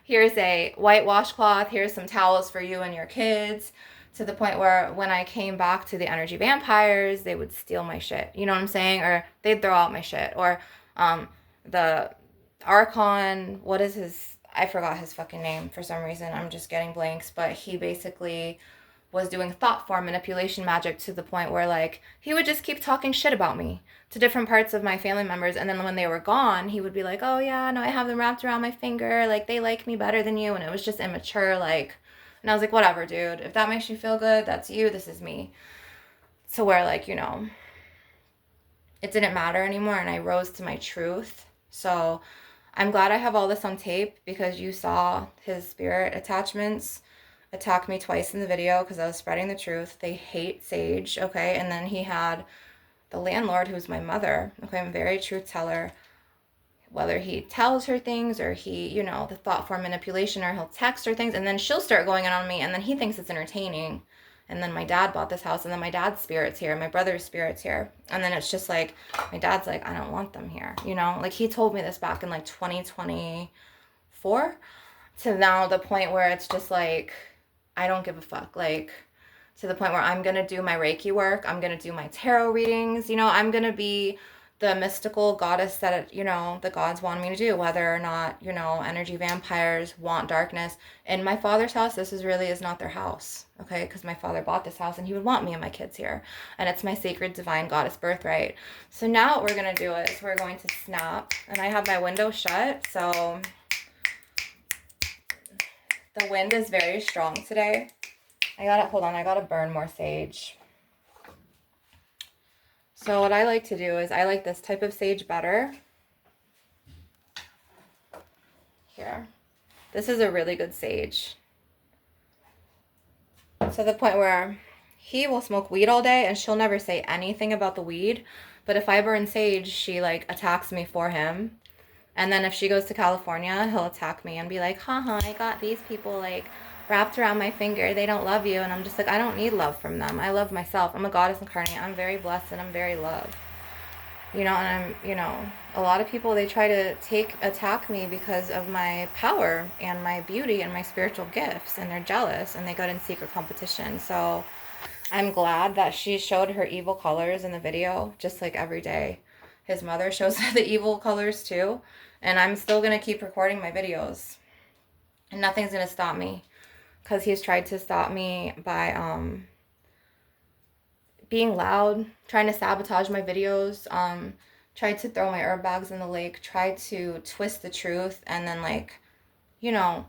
Here's a white washcloth. Here's some towels for you and your kids. To the point where when I came back to the energy vampires, they would steal my shit. You know what I'm saying? Or they'd throw out my shit. Or the Archon, what is his, I forgot his fucking name for some reason. I'm just getting blanks. But he basically was doing thought form manipulation magic to the point where, like, he would just keep talking shit about me to different parts of my family members. And then when they were gone, he would be like, oh yeah, no, I have them wrapped around my finger. Like, they like me better than you. And it was just immature. Like, and I was like, whatever, dude. If that makes you feel good, that's you. This is me. So where, like, you know, it didn't matter anymore. And I rose to my truth. So I'm glad I have all this on tape, because you saw his spirit attachments attack me twice in the video because I was spreading the truth. They hate sage, okay? And then he had the landlord, who's my mother, okay? I'm a very truth teller. Whether he tells her things or he, you know, the thought form manipulation, or he'll text her things, and then she'll start going in on me, and then he thinks it's entertaining. And then my dad bought this house, and then my dad's spirit's here, my brother's spirit's here. And then it's just like, my dad's like, I don't want them here, you know? Like, he told me this back in like 2024, to now the point where it's just like, I don't give a fuck. Like, to the point where I'm going to do my Reiki work. I'm going to do my tarot readings. You know, I'm going to be the mystical goddess that, you know, the gods want me to do, whether or not, you know, energy vampires want darkness. In my father's house, this is not their house, okay? Because my father bought this house and he would want me and my kids here. And it's my sacred divine goddess birthright. So now what we're going to do is we're going to snap. And I have my window shut, so the wind is very strong today. Hold on, I gotta burn more sage. So what I like to do is, I like this type of sage better. Here. This is a really good sage. To the point where he will smoke weed all day and she'll never say anything about the weed. But if I burn sage, she like attacks me for him. And then if she goes to California, he'll attack me and be like, haha, I got these people like wrapped around my finger. They don't love you. And I'm just like, I don't need love from them. I love myself. I'm a goddess incarnate. I'm very blessed and I'm very loved. You know, and I'm, you know, a lot of people, they try to attack me because of my power and my beauty and my spiritual gifts. And they're jealous and they go in secret competition. So I'm glad that she showed her evil colors in the video, just like every day. His mother shows the evil colors too. And I'm still going to keep recording my videos. And nothing's going to stop me. Because he's tried to stop me by being loud, trying to sabotage my videos, tried to throw my herb bags in the lake, tried to twist the truth, and then, like, you know,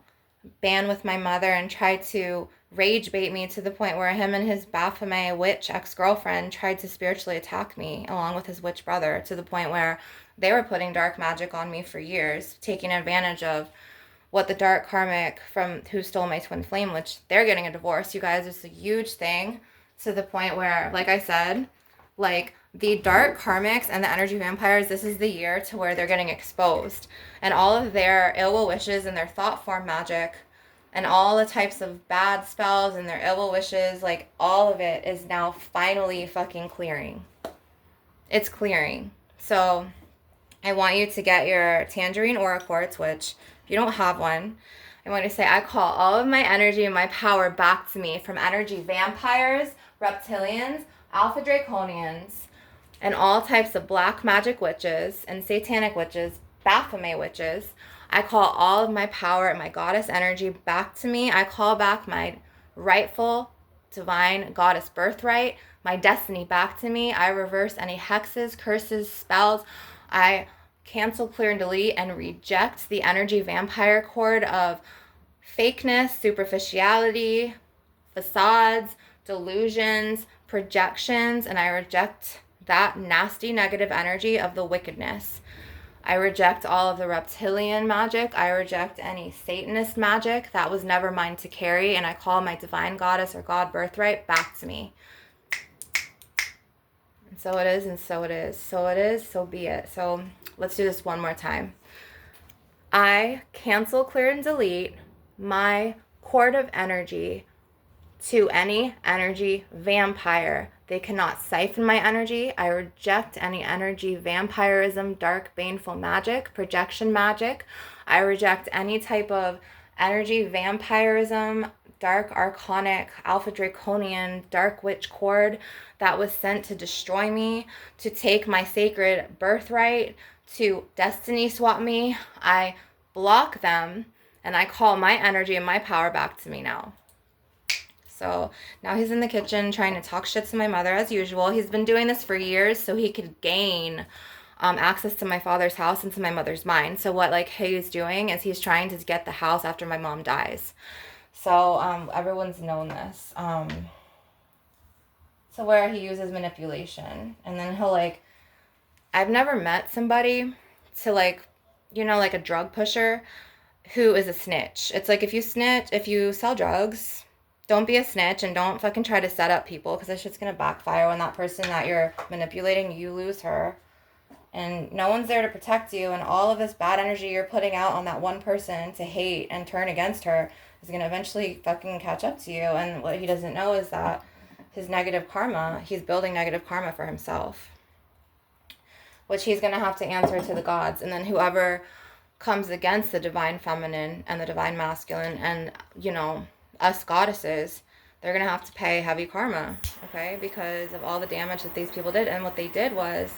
ban with my mother and tried to rage bait me to the point where him and his Baphomet witch ex-girlfriend tried to spiritually attack me along with his witch brother, to the point where they were putting dark magic on me for years, taking advantage of what the dark karmic from who stole my twin flame, which they're getting a divorce. You guys, it's a huge thing, to the point where, like I said, like the dark karmics and the energy vampires, this is the year to where they're getting exposed. And all of their ill will wishes and their thought form magic and all the types of bad spells and their ill will wishes, like all of it is now finally fucking clearing. It's clearing. So I want you to get your tangerine aura quartz, which if you don't have one, I want to say I call all of my energy and my power back to me from energy vampires, reptilians, alpha draconians, and all types of black magic witches and satanic witches, Baphomet witches. I call all of my power and my goddess energy back to me. I call back my rightful divine goddess birthright, my destiny back to me. I reverse any hexes, curses, spells. I cancel, clear, and delete and reject the energy vampire cord of fakeness, superficiality, facades, delusions, projections, and I reject that nasty negative energy of the wickedness. I reject all of the reptilian magic. I reject any Satanist magic. That was never mine to carry, and I call my divine goddess or God birthright back to me. And so it is, and so it is. So it is, so be it. So let's do this one more time. I cancel, clear, and delete my cord of energy to any energy vampire. They cannot siphon my energy. I reject any energy vampirism, dark, baneful magic, projection magic. I reject any type of energy vampirism, dark, archonic, alpha draconian, dark witch cord that was sent to destroy me, to take my sacred birthright, to destiny swap me. I block them and I call my energy and my power back to me now. So So now he's in the kitchen trying to talk shit to my mother as usual. He's been doing this for years so he could gain access to my father's house and to my mother's mind. So what like he's doing is he's trying to get the house after my mom dies. So everyone's known this. So where he uses manipulation, and then he'll like, I've never met somebody to like, you know, like a drug pusher who is a snitch. It's like if you sell drugs, don't be a snitch and don't fucking try to set up people, because that shit's gonna backfire. When that person that you're manipulating, you lose her. And no one's there to protect you, and all of this bad energy you're putting out on that one person to hate and turn against her is gonna eventually fucking catch up to you. And what he doesn't know is that his negative karma, he's building negative karma for himself, which he's gonna have to answer to the gods. And then whoever comes against the divine feminine and the divine masculine and, you know, us goddesses, they're gonna have to pay heavy karma, okay, because of all the damage that these people did. And what they did was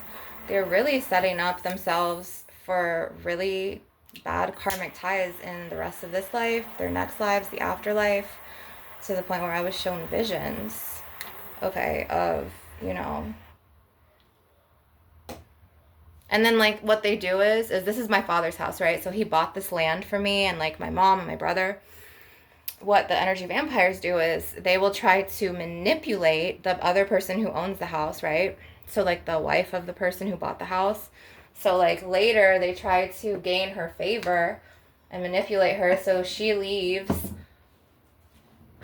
they're really setting up themselves for really bad karmic ties in the rest of this life, their next lives, the afterlife, to the point where I was shown visions, okay, of, you know. And then like what they do is this is my father's house, right? So he bought this land for me and like my mom and my brother. What the energy vampires do is they will try to manipulate the other person who owns the house, right? So like the wife of the person who bought the house. So like later they try to gain her favor and manipulate her so she leaves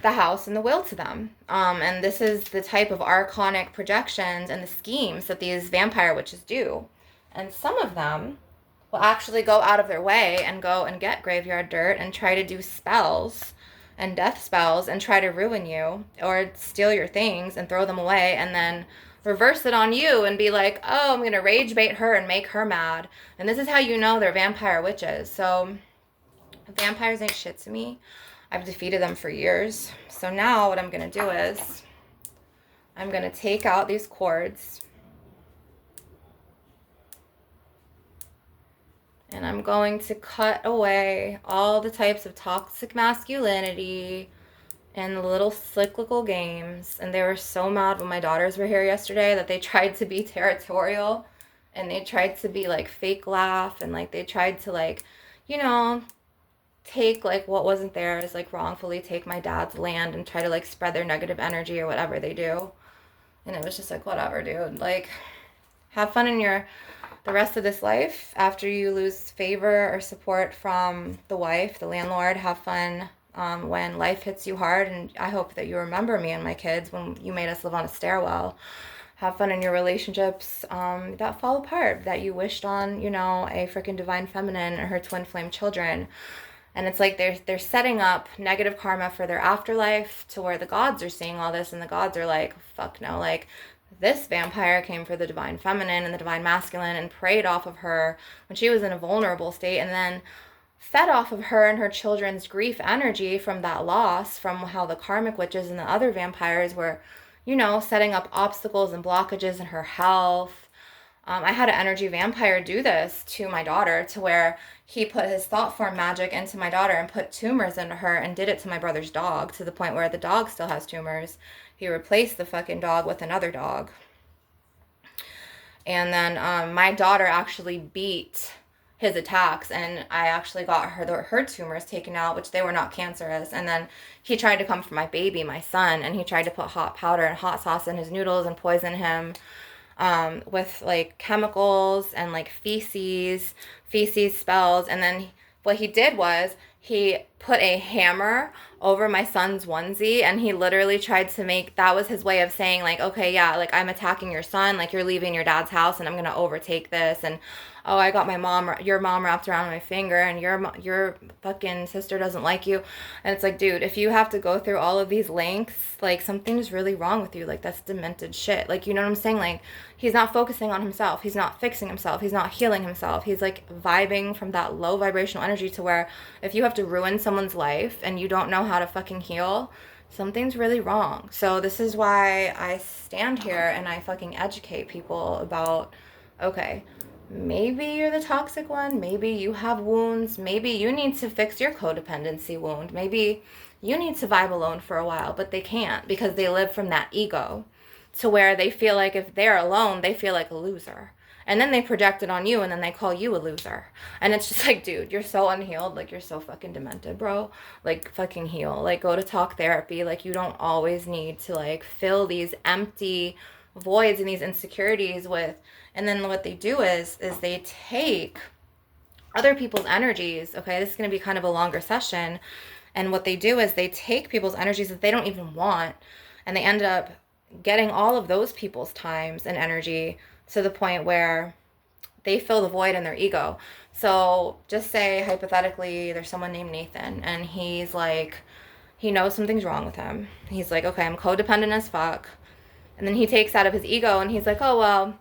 the house and the will to them. And this is the type of archonic projections and the schemes that these vampire witches do. And some of them will actually go out of their way and go and get graveyard dirt and try to do spells and death spells and try to ruin you or steal your things and throw them away and then reverse it on you and be like, oh, I'm going to rage bait her and make her mad. And this is how you know they're vampire witches. So vampires ain't shit to me. I've defeated them for years. So now what I'm going to do is I'm going to take out these cords and I'm going to cut away all the types of toxic masculinity and the little cyclical games. And they were so mad when my daughters were here yesterday that they tried to be territorial and they tried to be like fake laugh and like they tried to like, you know, take like what wasn't theirs, like wrongfully take my dad's land and try to like spread their negative energy or whatever they do. And it was just like, whatever, dude. Like, have fun in the rest of this life. After you lose favor or support from the wife, the landlord, have fun when life hits you hard. And I hope that you remember me and my kids when you made us live on a stairwell. Have fun in your relationships that fall apart, that you wished on, you know, a freaking divine feminine and her twin flame children. And it's like they're setting up negative karma for their afterlife to where the gods are seeing all this and the gods are like, fuck no, like this vampire came for the divine feminine and the divine masculine and preyed off of her when she was in a vulnerable state and then fed off of her and her children's grief energy from that loss, from how the karmic witches and the other vampires were, you know, setting up obstacles and blockages in her health. I had an energy vampire do this to my daughter to where he put his thought form magic into my daughter and put tumors into her and did it to my brother's dog to the point where the dog still has tumors. He replaced the fucking dog with another dog. And then my daughter actually beat his attacks and I actually got her tumors taken out, which they were not cancerous. And then he tried to come for my baby, my son, and he tried to put hot powder and hot sauce in his noodles and poison him with like chemicals and like feces spells. And then what he did was he put a hammer over my son's onesie and he literally tried to make, that was his way of saying like, okay, yeah, like I'm attacking your son, like you're leaving your dad's house and I'm gonna overtake this. And oh, I got your mom wrapped around my finger and your fucking sister doesn't like you. And it's like, dude, if you have to go through all of these lengths, like something's really wrong with you. Like that's demented shit. Like, you know what I'm saying? Like he's not focusing on himself. He's not fixing himself. He's not healing himself. He's like vibing from that low vibrational energy to where if you have to ruin someone's life and you don't know how to fucking heal, something's really wrong. So this is why I stand here and I fucking educate people about, okay, maybe you're the toxic one. Maybe you have wounds. Maybe you need to fix your codependency wound. Maybe you need to vibe alone for a while, but they can't because they live from that ego to where they feel like if they're alone, they feel like a loser. And then they project it on you and then they call you a loser. And it's just like, dude, you're so unhealed. Like, you're so fucking demented, bro. Like, fucking heal. Like, go to talk therapy. Like, you don't always need to, like, fill these empty voids and these insecurities with. And then what they do is they take other people's energies. Okay, this is going to be kind of a longer session. And what they do is they take people's energies that they don't even want. And they end up getting all of those people's times and energy to the point where they fill the void in their ego. So just say, hypothetically, there's someone named Nathan, and he's like, he knows something's wrong with him. He's like, okay, I'm codependent as fuck. And then he takes out of his ego, and he's like, oh, well,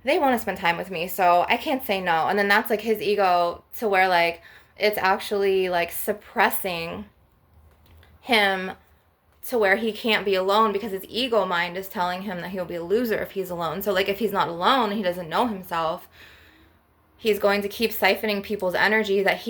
they want to spend time with me, so I can't say no. And then that's like his ego to where like it's actually like suppressing him to where he can't be alone because his ego mind is telling him that he'll be a loser if he's alone. So like if he's not alone and he doesn't know himself, he's going to keep siphoning people's energy that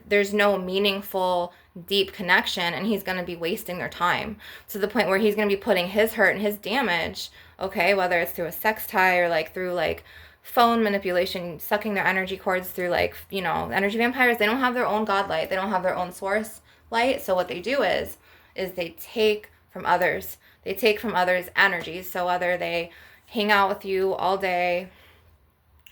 there's no meaningful deep connection, and he's going to be wasting their time to the point where he's going to be putting his hurt and his damage, okay, whether it's through a sex tie or like through like phone manipulation, sucking their energy cords through like, you know, energy vampires. They don't have their own god light. They don't have their own source light. So what they do is they take from others. They take from others' energies. So whether they hang out with you all day,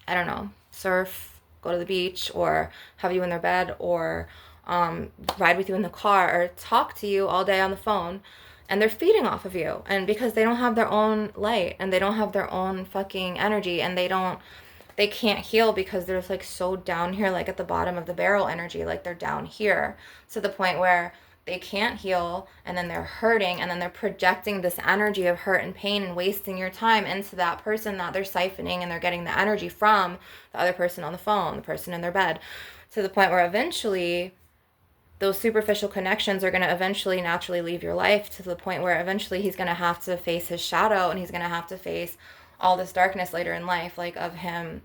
I don't know, surf, go to the beach, or have you in their bed, or ride with you in the car, or talk to you all day on the phone, and they're feeding off of you. And because they don't have their own light and they don't have their own fucking energy, and they can't heal because they're like so down here, like at the bottom of the barrel energy, like they're down here to the point where they can't heal, and then they're hurting, and then they're projecting this energy of hurt and pain and wasting your time into that person that they're siphoning, and they're getting the energy from the other person on the phone, the person in their bed, to the point where eventually those superficial connections are going to eventually naturally leave your life, to the point where eventually he's going to have to face his shadow, and he's going to have to face all this darkness later in life, like of him,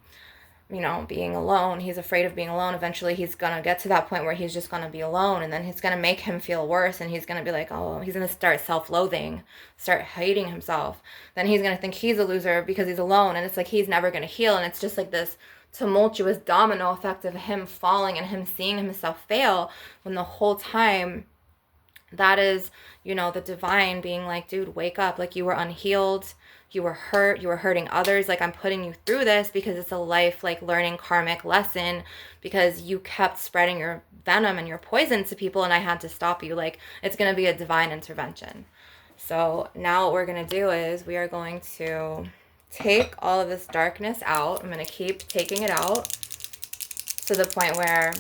you know, being alone. He's afraid of being alone. Eventually he's going to get to that point where he's just going to be alone, and then it's going to make him feel worse, and he's going to be like, oh, he's going to start self-loathing, start hating himself. Then he's going to think he's a loser because he's alone, and it's like he's never going to heal, and it's just like this tumultuous domino effect of him falling and him seeing himself fail, when the whole time that is, you know, the divine being like, dude, wake up. Like, you were unhealed, you were hurt, you were hurting others. Like, I'm putting you through this because it's a life, like, learning karmic lesson, because you kept spreading your venom and your poison to people, and I had to stop you. Like, it's going to be a divine intervention. So now what we're going to do is we are going to take all of this darkness out. I'm going to keep taking it out to the point where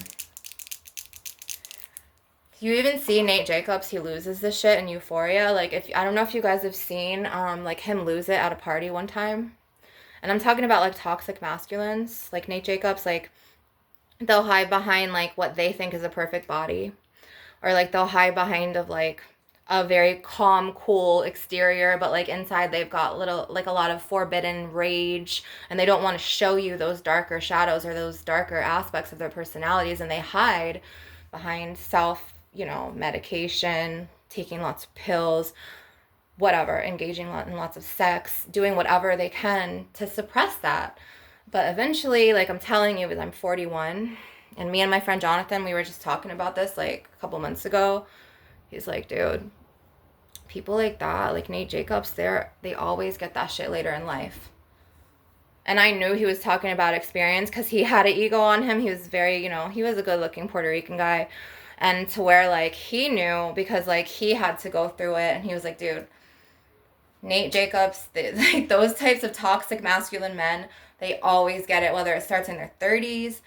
you even see Nate Jacobs, he loses this shit in Euphoria. Like, I don't know if you guys have seen, like, him lose it at a party one time. And I'm talking about, like, toxic masculines. Like, Nate Jacobs, like, they'll hide behind, like, what they think is a perfect body. Or, like, they'll hide behind of, like, a very calm, cool exterior, but, like, inside they've got a lot of forbidden rage, and they don't want to show you those darker shadows or those darker aspects of their personalities, and they hide behind medication, taking lots of pills, whatever, engaging in lots of sex, doing whatever they can to suppress that. But eventually, like I'm telling you, I'm 41, and me and my friend Jonathan, we were just talking about this like a couple months ago. He's like, dude, people like that, like Nate Jacobs, they always get that shit later in life. And I knew he was talking about experience because he had an ego on him. He was very, he was a good looking Puerto Rican guy. And to where, like, he knew because, like, he had to go through it. And he was like, dude, Nate Jacobs, like, those types of toxic masculine men, they always get it, whether it starts in their 30s,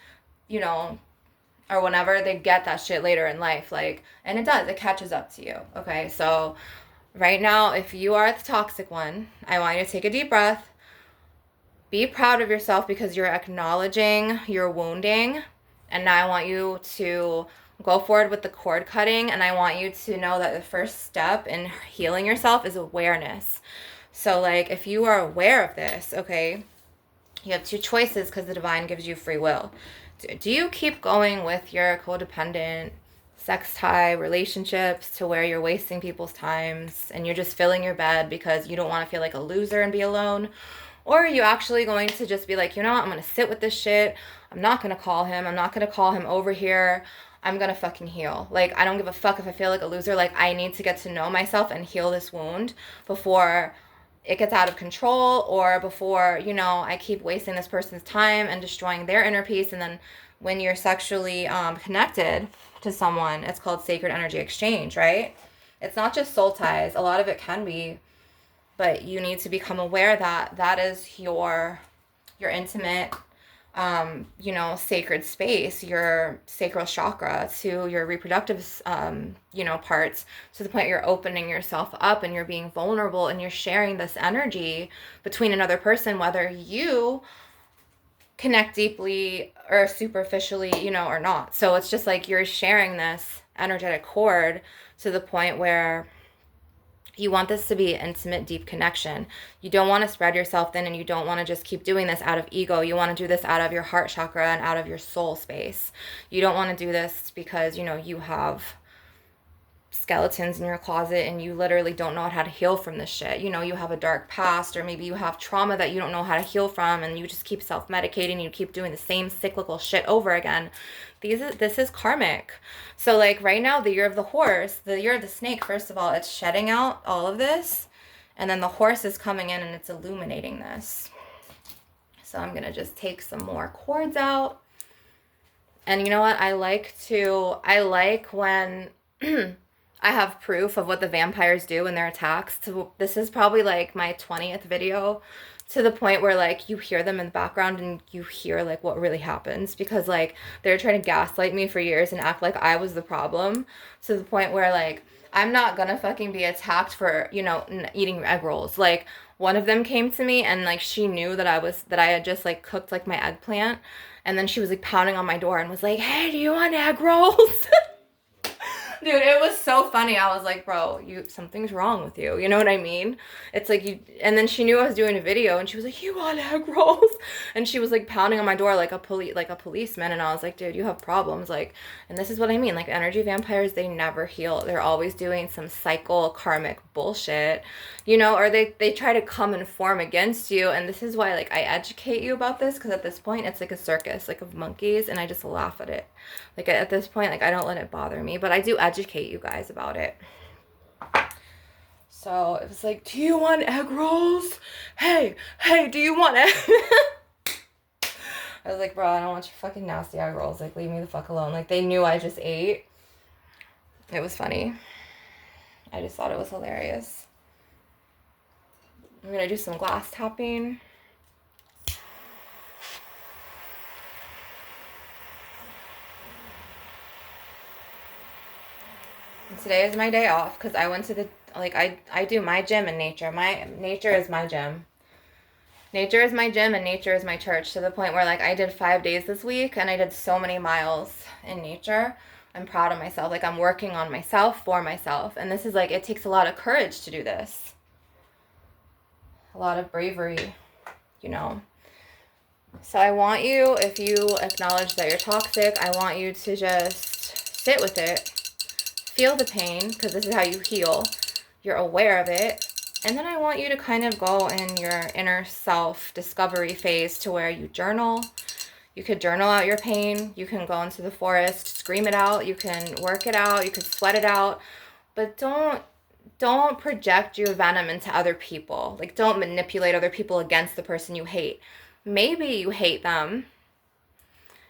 or whenever, they get that shit later in life. Like, and it does. It catches up to you. Okay, so right now, if you are the toxic one, I want you to take a deep breath. Be proud of yourself because you're acknowledging your wounding. And now I want you to go forward with the cord cutting, and I want you to know that the first step in healing yourself is awareness. So, like, if you are aware of this, okay, you have two choices because the divine gives you free will. Do you keep going with your codependent sex tie relationships to where you're wasting people's times and you're just filling your bed because you don't want to feel like a loser and be alone? Or are you actually going to just be like, you know what, I'm going to sit with this shit. I'm not going to call him. I'm not going to call him over here. I'm going to fucking heal. Like, I don't give a fuck if I feel like a loser. Like, I need to get to know myself and heal this wound before it gets out of control, or before, you know, I keep wasting this person's time and destroying their inner peace. And then when you're sexually connected to someone, it's called sacred energy exchange, right? It's not just soul ties. A lot of it can be, but you need to become aware that that is your intimate, you know, sacred space, your sacral chakra to your reproductive, you know, parts, to the point you're opening yourself up and you're being vulnerable and you're sharing this energy between another person, whether you connect deeply or superficially, you know, or not. So it's just like you're sharing this energetic cord to the point where you want this to be an intimate, deep connection. You don't want to spread yourself thin, and you don't want to just keep doing this out of ego. You want to do this out of your heart chakra and out of your soul space. You don't want to do this because, you know, you have skeletons in your closet and you literally don't know how to heal from this shit. You know, you have a dark past, or maybe you have trauma that you don't know how to heal from, and you just keep self-medicating. You keep doing the same cyclical shit over again. This is karmic. So like right now, the year of the horse, the year of the snake, first of all, it's shedding out all of this, and then the horse is coming in and it's illuminating this. So I'm gonna just take some more cords out. And you know what? I like when I have proof of what the vampires do in their attacks. So this is probably like my 20th video, to the point where like you hear them in the background and you hear like what really happens, because like they're trying to gaslight me for years and act like I was the problem, to the point where like I'm not gonna fucking be attacked for, you know, eating egg rolls. Like one of them came to me and like she knew that I had just like cooked like my eggplant, and then she was like pounding on my door and was like, "Hey, do you want egg rolls?" Dude, it was so funny. I was like, bro, something's wrong with you. You know what I mean? It's like and then she knew I was doing a video and she was like, "You want egg rolls?" And she was like pounding on my door like a policeman. And I was like, dude, you have problems. Like, and this is what I mean. Like energy vampires, they never heal. They're always doing some cycle karmic bullshit, you know, or they try to come and form against you. And this is why like I educate you about this, because at this point it's like a circus, like of monkeys, and I just laugh at it. Like at this point, like I don't let it bother me, but I do educate you guys about it. So it was like, "Do you want egg rolls? Hey, do you want egg?" I was like, bro, I don't want your fucking nasty egg rolls. Like, leave me the fuck alone. Like, they knew I just ate. It was funny. I just thought it was hilarious. I'm gonna do some glass tapping. Today is my day off because I went to the, like, I do my gym in nature. My nature is my gym. Nature is my gym and nature is my church, to the point where, like, I did 5 days this week and I did so many miles in nature. I'm proud of myself. Like, I'm working on myself for myself. And this is, like, it takes a lot of courage to do this. A lot of bravery, you know. So I want you, if you acknowledge that you're toxic, I want you to just sit with it. Feel the pain, because this is how you heal. You're aware of it. And then I want you to kind of go in your inner self discovery phase, to where you journal. You could journal out your pain. You can go into the forest, scream it out. You can work it out. You could sweat it out. But don't project your venom into other people. Like, don't manipulate other people against the person you hate. Maybe you hate them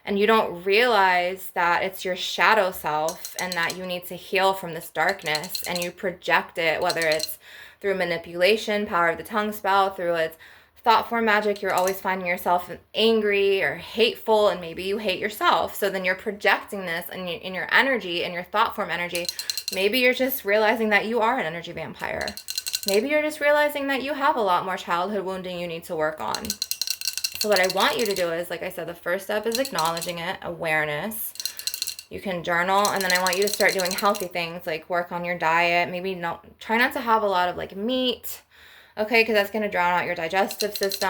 and you don't realize that it's your shadow self and that you need to heal from this darkness, and you project it, whether it's through manipulation, power of the tongue spell, through its thought form magic. You're always finding yourself angry or hateful, and maybe you hate yourself. So then you're projecting this in your energy, in your thought form energy. Maybe you're just realizing that you are an energy vampire. Maybe you're just realizing that you have a lot more childhood wounding you need to work on. So what I want you to do is, like I said, the first step is acknowledging it, awareness. You can journal, and then I want you to start doing healthy things, like work on your diet. Maybe try not to have a lot of like meat, okay, because that's going to drown out your digestive system.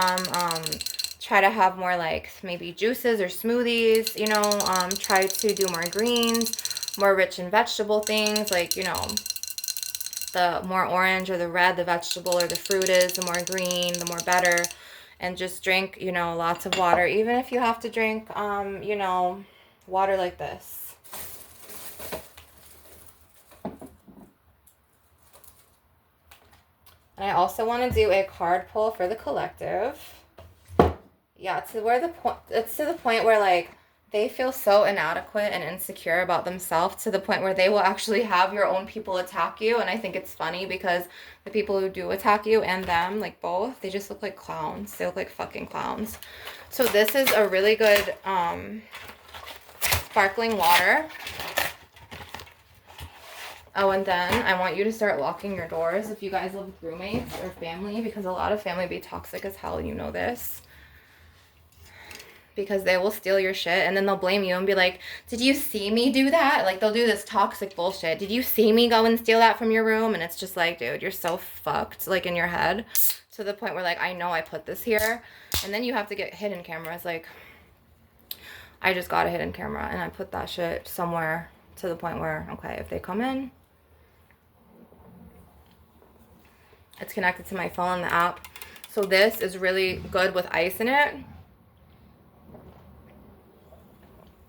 Try to have more like maybe juices or smoothies, you know. Try to do more greens. more rich in vegetable things, like, you know, the more orange or the red the vegetable or the fruit is, the more green, the more better. And just drink, you know, lots of water, even if you have to drink, you know, water like this. And I also want to do a card pull for the collective. Yeah, it's to the point where, like, they feel so inadequate and insecure about themselves to the point where they will actually have your own people attack you. And I think it's funny because the people who do attack you and them, like both, they just look like clowns. They look like fucking clowns. So this is a really good sparkling water. Oh, and then I want you to start locking your doors if you guys live with roommates or family, because a lot of family be toxic as hell, you know this. Because they will steal your shit and then they'll blame you and be like, did you see me do that? Like, they'll do this toxic bullshit. Did you see me go and steal that from your room? And it's just like, dude, you're so fucked, like, in your head, to the point where, like, I know I put this here. And then you have to get hidden cameras. Like, I just got a hidden camera and I put that shit somewhere to the point where, okay, if they come in, it's connected to my phone, the app. So this is really good with ice in it.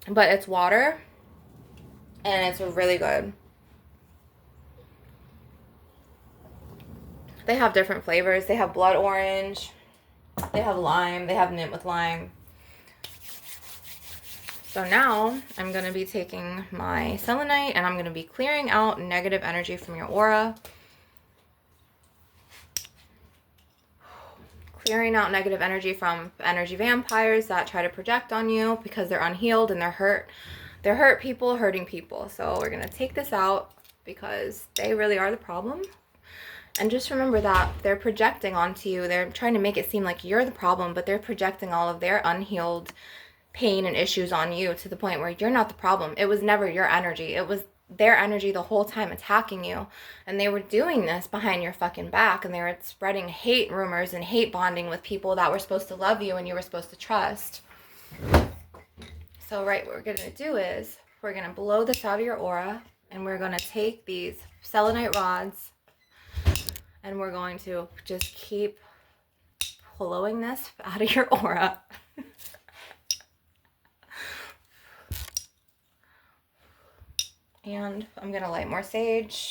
But it's water, and it's really good. They have different flavors. They have blood orange, they have lime, they have mint with lime. So now I'm going to be taking my selenite and I'm going to be clearing out negative energy from your aura. Clearing out negative energy from energy vampires that try to project on you because they're unhealed and they're hurt. They're hurt people hurting people. So we're going to take this out because they really are the problem. And just remember that they're projecting onto you. They're trying to make it seem like you're the problem, but they're projecting all of their unhealed pain and issues on you to the point where you're not the problem. It was never your energy. It was their energy the whole time attacking you. And they were doing this behind your fucking back, and they were spreading hate rumors and hate bonding with people that were supposed to love you and you were supposed to trust. So right, what we're gonna do is we're gonna blow this out of your aura, and we're gonna take these selenite rods and we're going to just keep blowing this out of your aura. And I'm going to light more sage.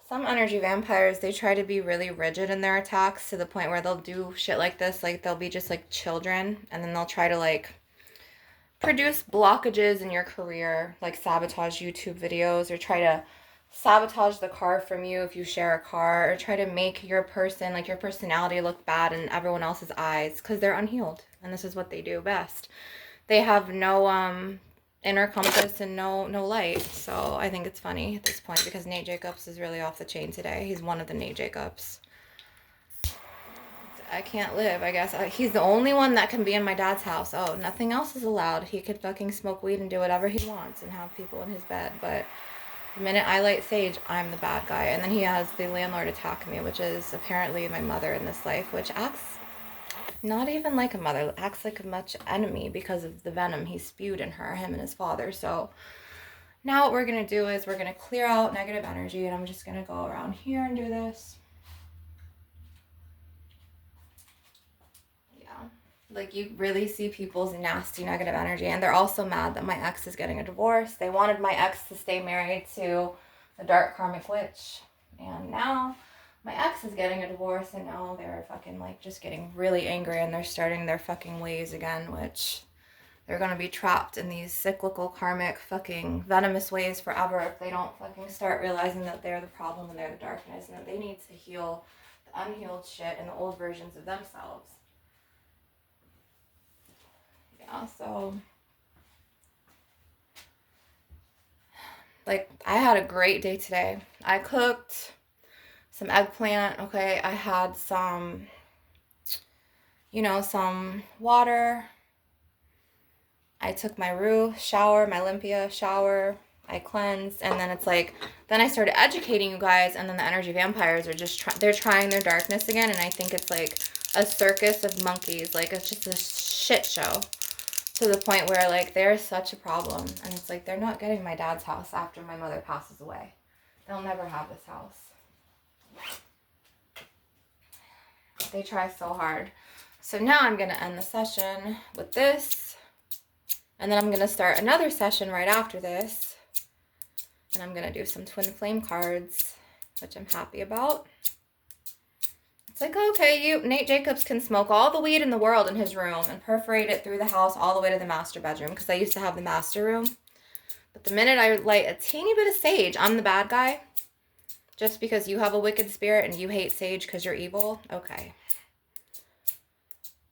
Some energy vampires, they try to be really rigid in their attacks to the point where they'll do shit like this. Like, they'll be just like children, and then they'll try to, like, produce blockages in your career, like sabotage YouTube videos, or try to sabotage the car from you if you share a car, or try to make your person, like your personality, look bad in everyone else's eyes because they're unhealed. And this is what they do best. They have no inner compass and no light. So I think it's funny at this point because Nate Jacobs is really off the chain today. He's one of the Nate Jacobs. I can't live, I guess. He's the only one that can be in my dad's house. Oh, nothing else is allowed. He could fucking smoke weed and do whatever he wants and have people in his bed. But the minute I light sage, I'm the bad guy. And then he has the landlord attack me, which is apparently my mother in this life, which acts not even like a mother, acts like a much enemy because of the venom he spewed in her, him and his father. So now what we're going to do is we're going to clear out negative energy, and I'm just going to go around here and do this. Yeah. Like, you really see people's nasty negative energy, and they're also mad that my ex is getting a divorce. They wanted my ex to stay married to the dark karmic witch, and now my ex is getting a divorce, and now they're fucking, like, just getting really angry, and they're starting their fucking ways again, which they're gonna be trapped in these cyclical, karmic, fucking venomous ways forever if they don't fucking start realizing that they're the problem and they're the darkness, and that they need to heal the unhealed shit and the old versions of themselves. Yeah, so, like, I had a great day today. I cooked some eggplant, okay, I had some, you know, some water. I took my shower, my Olympia shower, I cleansed, and then it's like, then I started educating you guys, and then the energy vampires are just, they're trying their darkness again, and I think it's like a circus of monkeys, like, it's just a shit show. To the point where, like, they're such a problem. And it's like, they're not getting my dad's house after my mother passes away. They'll never have this house. They try so hard. So now I'm going to end the session with this. And then I'm going to start another session right after this. And I'm going to do some twin flame cards, which I'm happy about. It's like, okay, Nate Jacobs can smoke all the weed in the world in his room and perforate it through the house all the way to the master bedroom, because I used to have the master room. But the minute I light a teeny bit of sage, I'm the bad guy. Just because you have a wicked spirit and you hate sage because you're evil. Okay.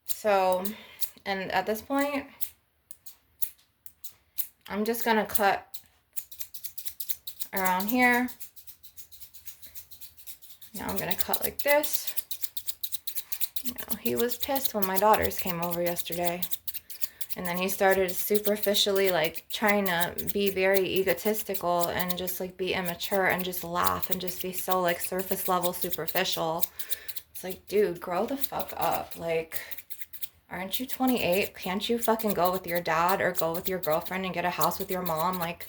So, and at this point, I'm just going to cut around here. Now I'm going to cut like this. You know, he was pissed when my daughters came over yesterday. And then he started superficially, like, trying to be very egotistical and just, like, be immature and just laugh and just be so, like, surface level superficial. It's like, dude, grow the fuck up. Like, aren't you 28? Can't you fucking go with your dad or go with your girlfriend and get a house with your mom? Like,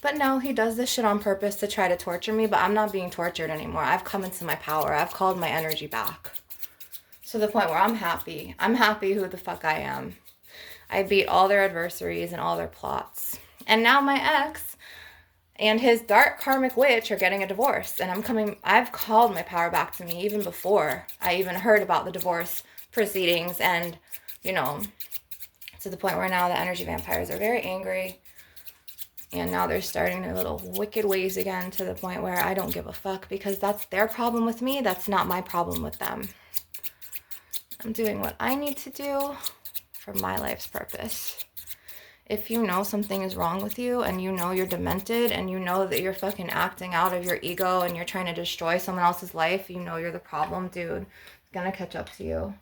but no, he does this shit on purpose to try to torture me, but I'm not being tortured anymore. I've come into my power. I've called my energy back. To the point where I'm happy. I'm happy who the fuck I am. I beat all their adversaries and all their plots. And now my ex and his dark karmic witch are getting a divorce. And I've called my power back to me even before I even heard about the divorce proceedings. And, you know, to the point where now the energy vampires are very angry. And now they're starting their little wicked ways again, to the point where I don't give a fuck, because that's their problem with me. That's not my problem with them. I'm doing what I need to do for my life's purpose. If you know something is wrong with you and you know you're demented and you know that you're fucking acting out of your ego and you're trying to destroy someone else's life, you know you're the problem, dude. It's gonna catch up to you.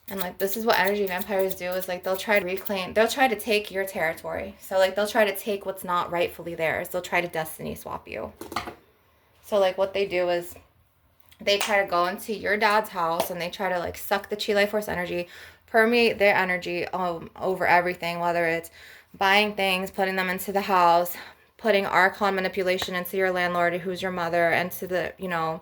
And, like, this is what energy vampires do, is, like, they'll try to take your territory. So, like, they'll try to take what's not rightfully theirs. They'll try to destiny swap you. So, like, what they do is they try to go into your dad's house and they try to, like, suck the chi life force energy, permeate their energy over everything, whether it's buying things, putting them into the house, putting archon manipulation into your landlord, who's your mother, and to the, you know,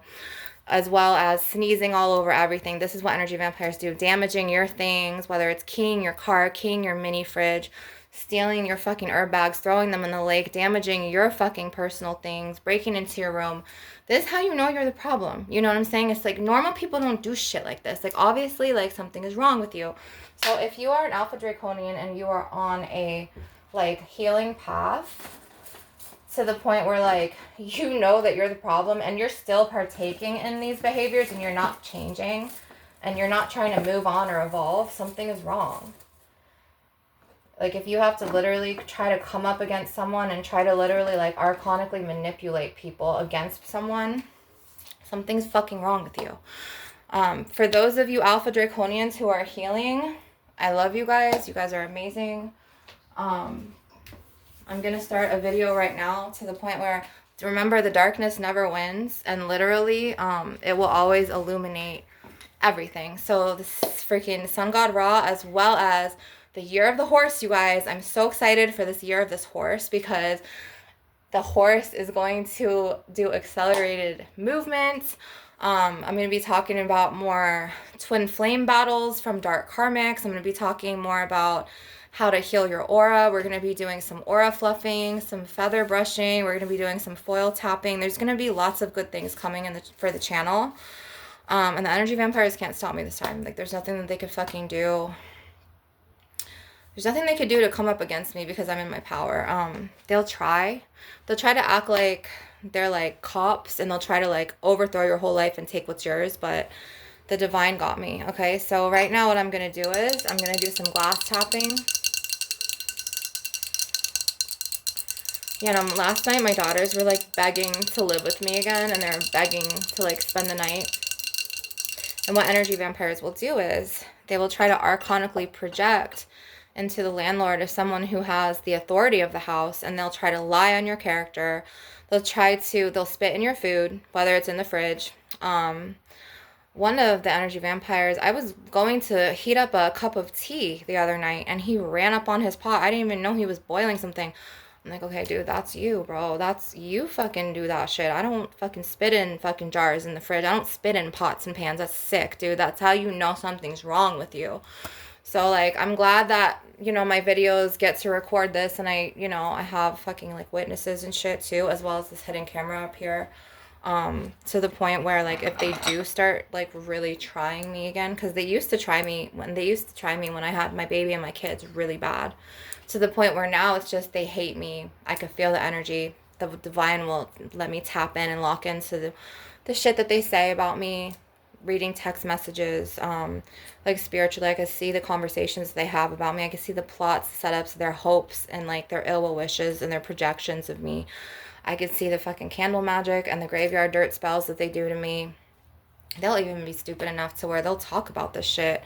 as well as sneezing all over everything. This is what energy vampires do. Damaging your things, whether it's keying your car, keying your mini fridge, stealing your fucking herb bags, throwing them in the lake, damaging your fucking personal things, breaking into your room. This is how you know you're the problem. You know what I'm saying? It's like, normal people don't do shit like this. Like, obviously, like, something is wrong with you. So if you are an alpha draconian and you are on a, like, healing path, to the point where, like, you know that you're the problem and you're still partaking in these behaviors and you're not changing and you're not trying to move on or evolve, something is wrong. Like, if you have to literally try to come up against someone and try to literally, like, archonically manipulate people against someone, something's fucking wrong with you. For those of you alpha draconians who are healing, I love you guys. You guys are amazing. I'm going to start a video right now, to the point where, remember, the darkness never wins. And literally, it will always illuminate everything. So this freaking sun god Ra, as well as the year of the horse, you guys. I'm so excited for this year of this horse, because the horse is going to do accelerated movement. I'm going to be talking about more twin flame battles from dark karmics. I'm going to be talking more about how to heal your aura. We're going to be doing some aura fluffing, some feather brushing. We're going to be doing some foil tapping. There's going to be lots of good things coming for the channel. And the energy vampires can't stop me this time. Like, there's nothing that they could fucking do. There's nothing they could do to come up against me, because I'm in my power. They'll try to act like they're, like, cops, and they'll try to, like, overthrow your whole life and take what's yours, but the divine got me. Okay, so right now what I'm going to do is I'm going to do some glass tapping. You know, last night my daughters were, like, begging to live with me again, and they're begging to, like, spend the night. And what energy vampires will do is they will try to archonically project into the landlord of someone who has the authority of the house, and they'll try to lie on your character. They'll spit in your food, whether it's in the fridge One of the energy vampires, I was going to heat up a cup of tea the other night and he ran up on his pot. I didn't even know he was boiling something. I'm like, okay, dude, that's you, bro. That's you fucking do that shit. I don't fucking spit in fucking jars in the fridge. I don't spit in pots and pans. That's sick, dude. That's how you know something's wrong with you. So, like, I'm glad that, you know, my videos get to record this and I have fucking, like, witnesses and shit, too, as well as this hidden camera up here. To the point where, like, if they do start, like, really trying me again, because they used to try me when I had my baby and my kids really bad, to the point where now it's just they hate me. I could feel the energy. The divine will let me tap in and lock into the shit that they say about me, reading text messages, like spiritually. I can see the conversations they have about me. I can see the plots, setups, their hopes, and like their ill will wishes and their projections of me. I could see the fucking candle magic and the graveyard dirt spells that they do to me. They'll even be stupid enough to where they'll talk about this shit,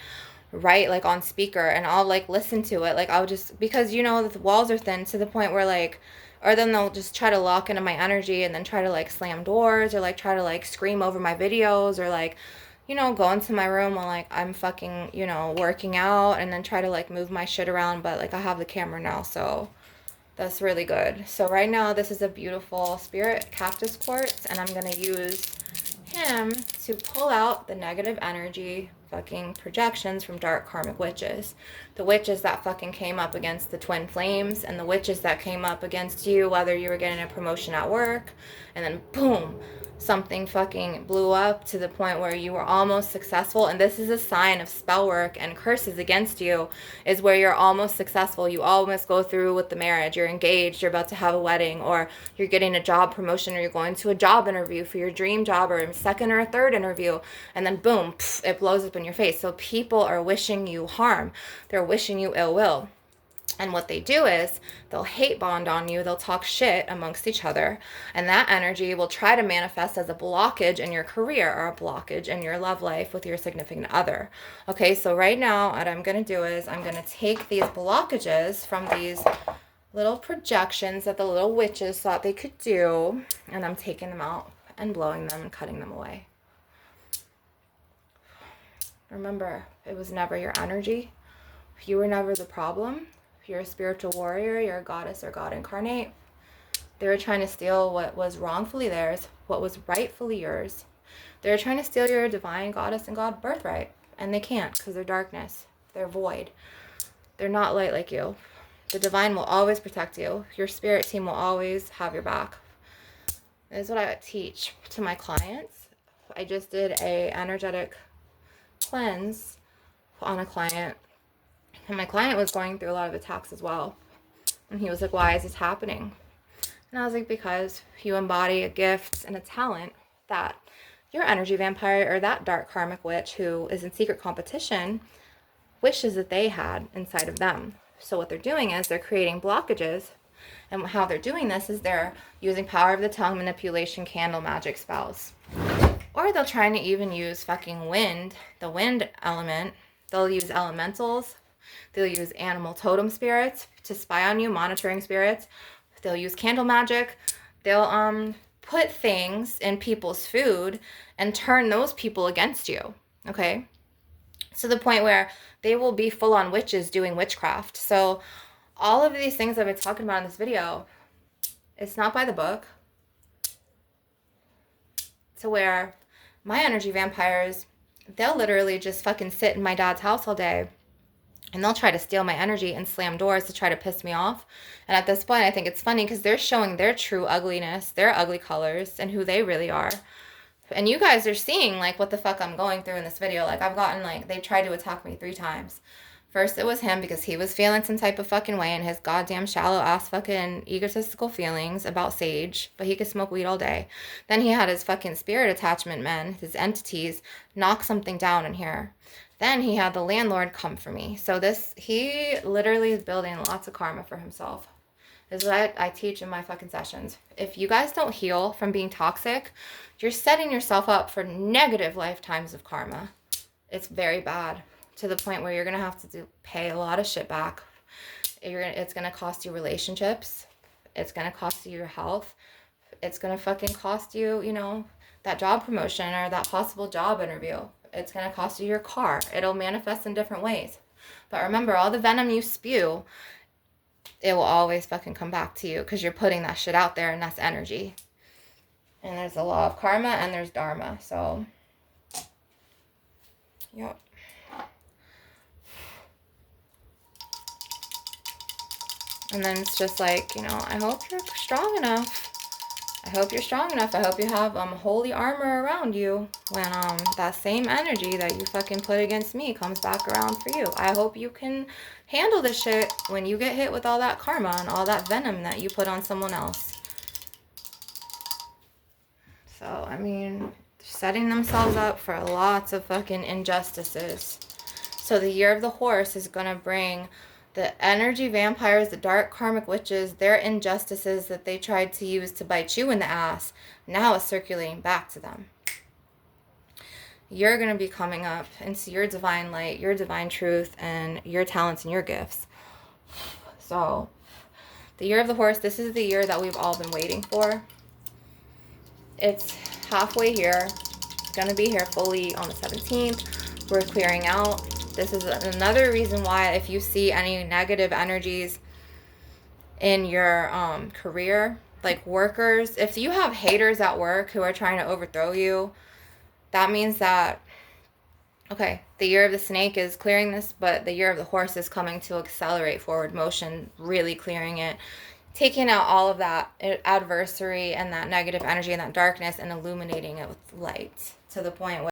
right, like on speaker, and I'll like listen to it. Like I'll just, because you know the walls are thin to the point where like, or then they'll just try to lock into my energy and then try to like slam doors or like try to like scream over my videos or like, you know, go into my room while like I'm fucking, you know, working out and then try to like move my shit around. But like I have the camera now, so that's really good. So right now this is a beautiful spirit cactus quartz and I'm going to use him to pull out the negative energy fucking projections from dark karmic witches. The witches that fucking came up against the twin flames and the witches that came up against you, whether you were getting a promotion at work and then boom, something fucking blew up to the point where you were almost successful. And this is a sign of spell work and curses against you, is where you're almost successful. You almost go through with the marriage. You're engaged, you're about to have a wedding, or you're getting a job promotion, or you're going to a job interview for your dream job, or a second or a third interview, and then boom, pff, it blows up in your face. So people are wishing you harm. They're wishing you ill will. And what they do is they'll hate bond on you. They'll talk shit amongst each other. And that energy will try to manifest as a blockage in your career or a blockage in your love life with your significant other. Okay, so right now what I'm going to do is I'm going to take these blockages from these little projections that the little witches thought they could do. And I'm taking them out and blowing them and cutting them away. Remember, it was never your energy. You were never the problem. If you're a spiritual warrior, you're a goddess or god incarnate. They were trying to steal what was wrongfully theirs, what was rightfully yours. They were trying to steal your divine goddess and god birthright. And they can't because they're darkness. They're void. They're not light like you. The divine will always protect you. Your spirit team will always have your back. This is what I teach to my clients. I just did a energetic cleanse on a client. And my client was going through a lot of attacks as well. And he was like, why is this happening? And I was like, because you embody a gift and a talent that your energy vampire or that dark karmic witch who is in secret competition wishes that they had inside of them. So what they're doing is they're creating blockages. And how they're doing this is they're using power of the tongue, manipulation, candle magic spells. Or they're trying to even use fucking wind, the wind element. They'll use elementals. They'll use animal totem spirits to spy on you, monitoring spirits. They'll use candle magic. They'll put things in people's food and turn those people against you, okay? To the point where they will be full-on witches doing witchcraft. So all of these things I've been talking about in this video, it's not by the book. To where my energy vampires, they'll literally just fucking sit in my dad's house all day. And they'll try to steal my energy and slam doors to try to piss me off. And at this point, I think it's funny because they're showing their true ugliness, their ugly colors, and who they really are. And you guys are seeing, like, what the fuck I'm going through in this video. Like, I've gotten, like, they tried to attack me 3 times. First, it was him because he was feeling some type of fucking way in his goddamn shallow-ass fucking egotistical feelings about Sage. But he could smoke weed all day. Then he had his fucking spirit attachment men, his entities, knock something down in here. Then he had the landlord come for me. So he literally is building lots of karma for himself. This is what I teach in my fucking sessions. If you guys don't heal from being toxic, you're setting yourself up for negative lifetimes of karma. It's very bad, to the point where you're going to have to pay a lot of shit back. It's going to cost you relationships. It's going to cost you your health. It's going to fucking cost you, you know, that job promotion or that possible job interview. It's going to cost you your car. It'll manifest in different ways. But remember, all the venom you spew, it will always fucking come back to you because you're putting that shit out there, and that's energy. And there's the law of karma and there's dharma. So, yep. And then it's just like, you know, I hope you're strong enough. I hope you're strong enough. I hope you have holy armor around you when that same energy that you fucking put against me comes back around for you. I hope you can handle this shit when you get hit with all that karma and all that venom that you put on someone else. So, I mean, setting themselves up for lots of fucking injustices. So the year of the horse is going to bring the energy vampires, the dark karmic witches, their injustices that they tried to use to bite you in the ass. Now it's circulating back to them. You're going to be coming up into your divine light, your divine truth, and your talents and your gifts. So the year of the horse, this is the year that we've all been waiting for. It's halfway here. It's going to be here fully on the 17th. We're clearing out. This is another reason why if you see any negative energies in your career, like workers, if you have haters at work who are trying to overthrow you, that means that, okay, the year of the snake is clearing this, but the year of the horse is coming to accelerate forward motion, really clearing it, taking out all of that adversary and that negative energy and that darkness and illuminating it with light to the point where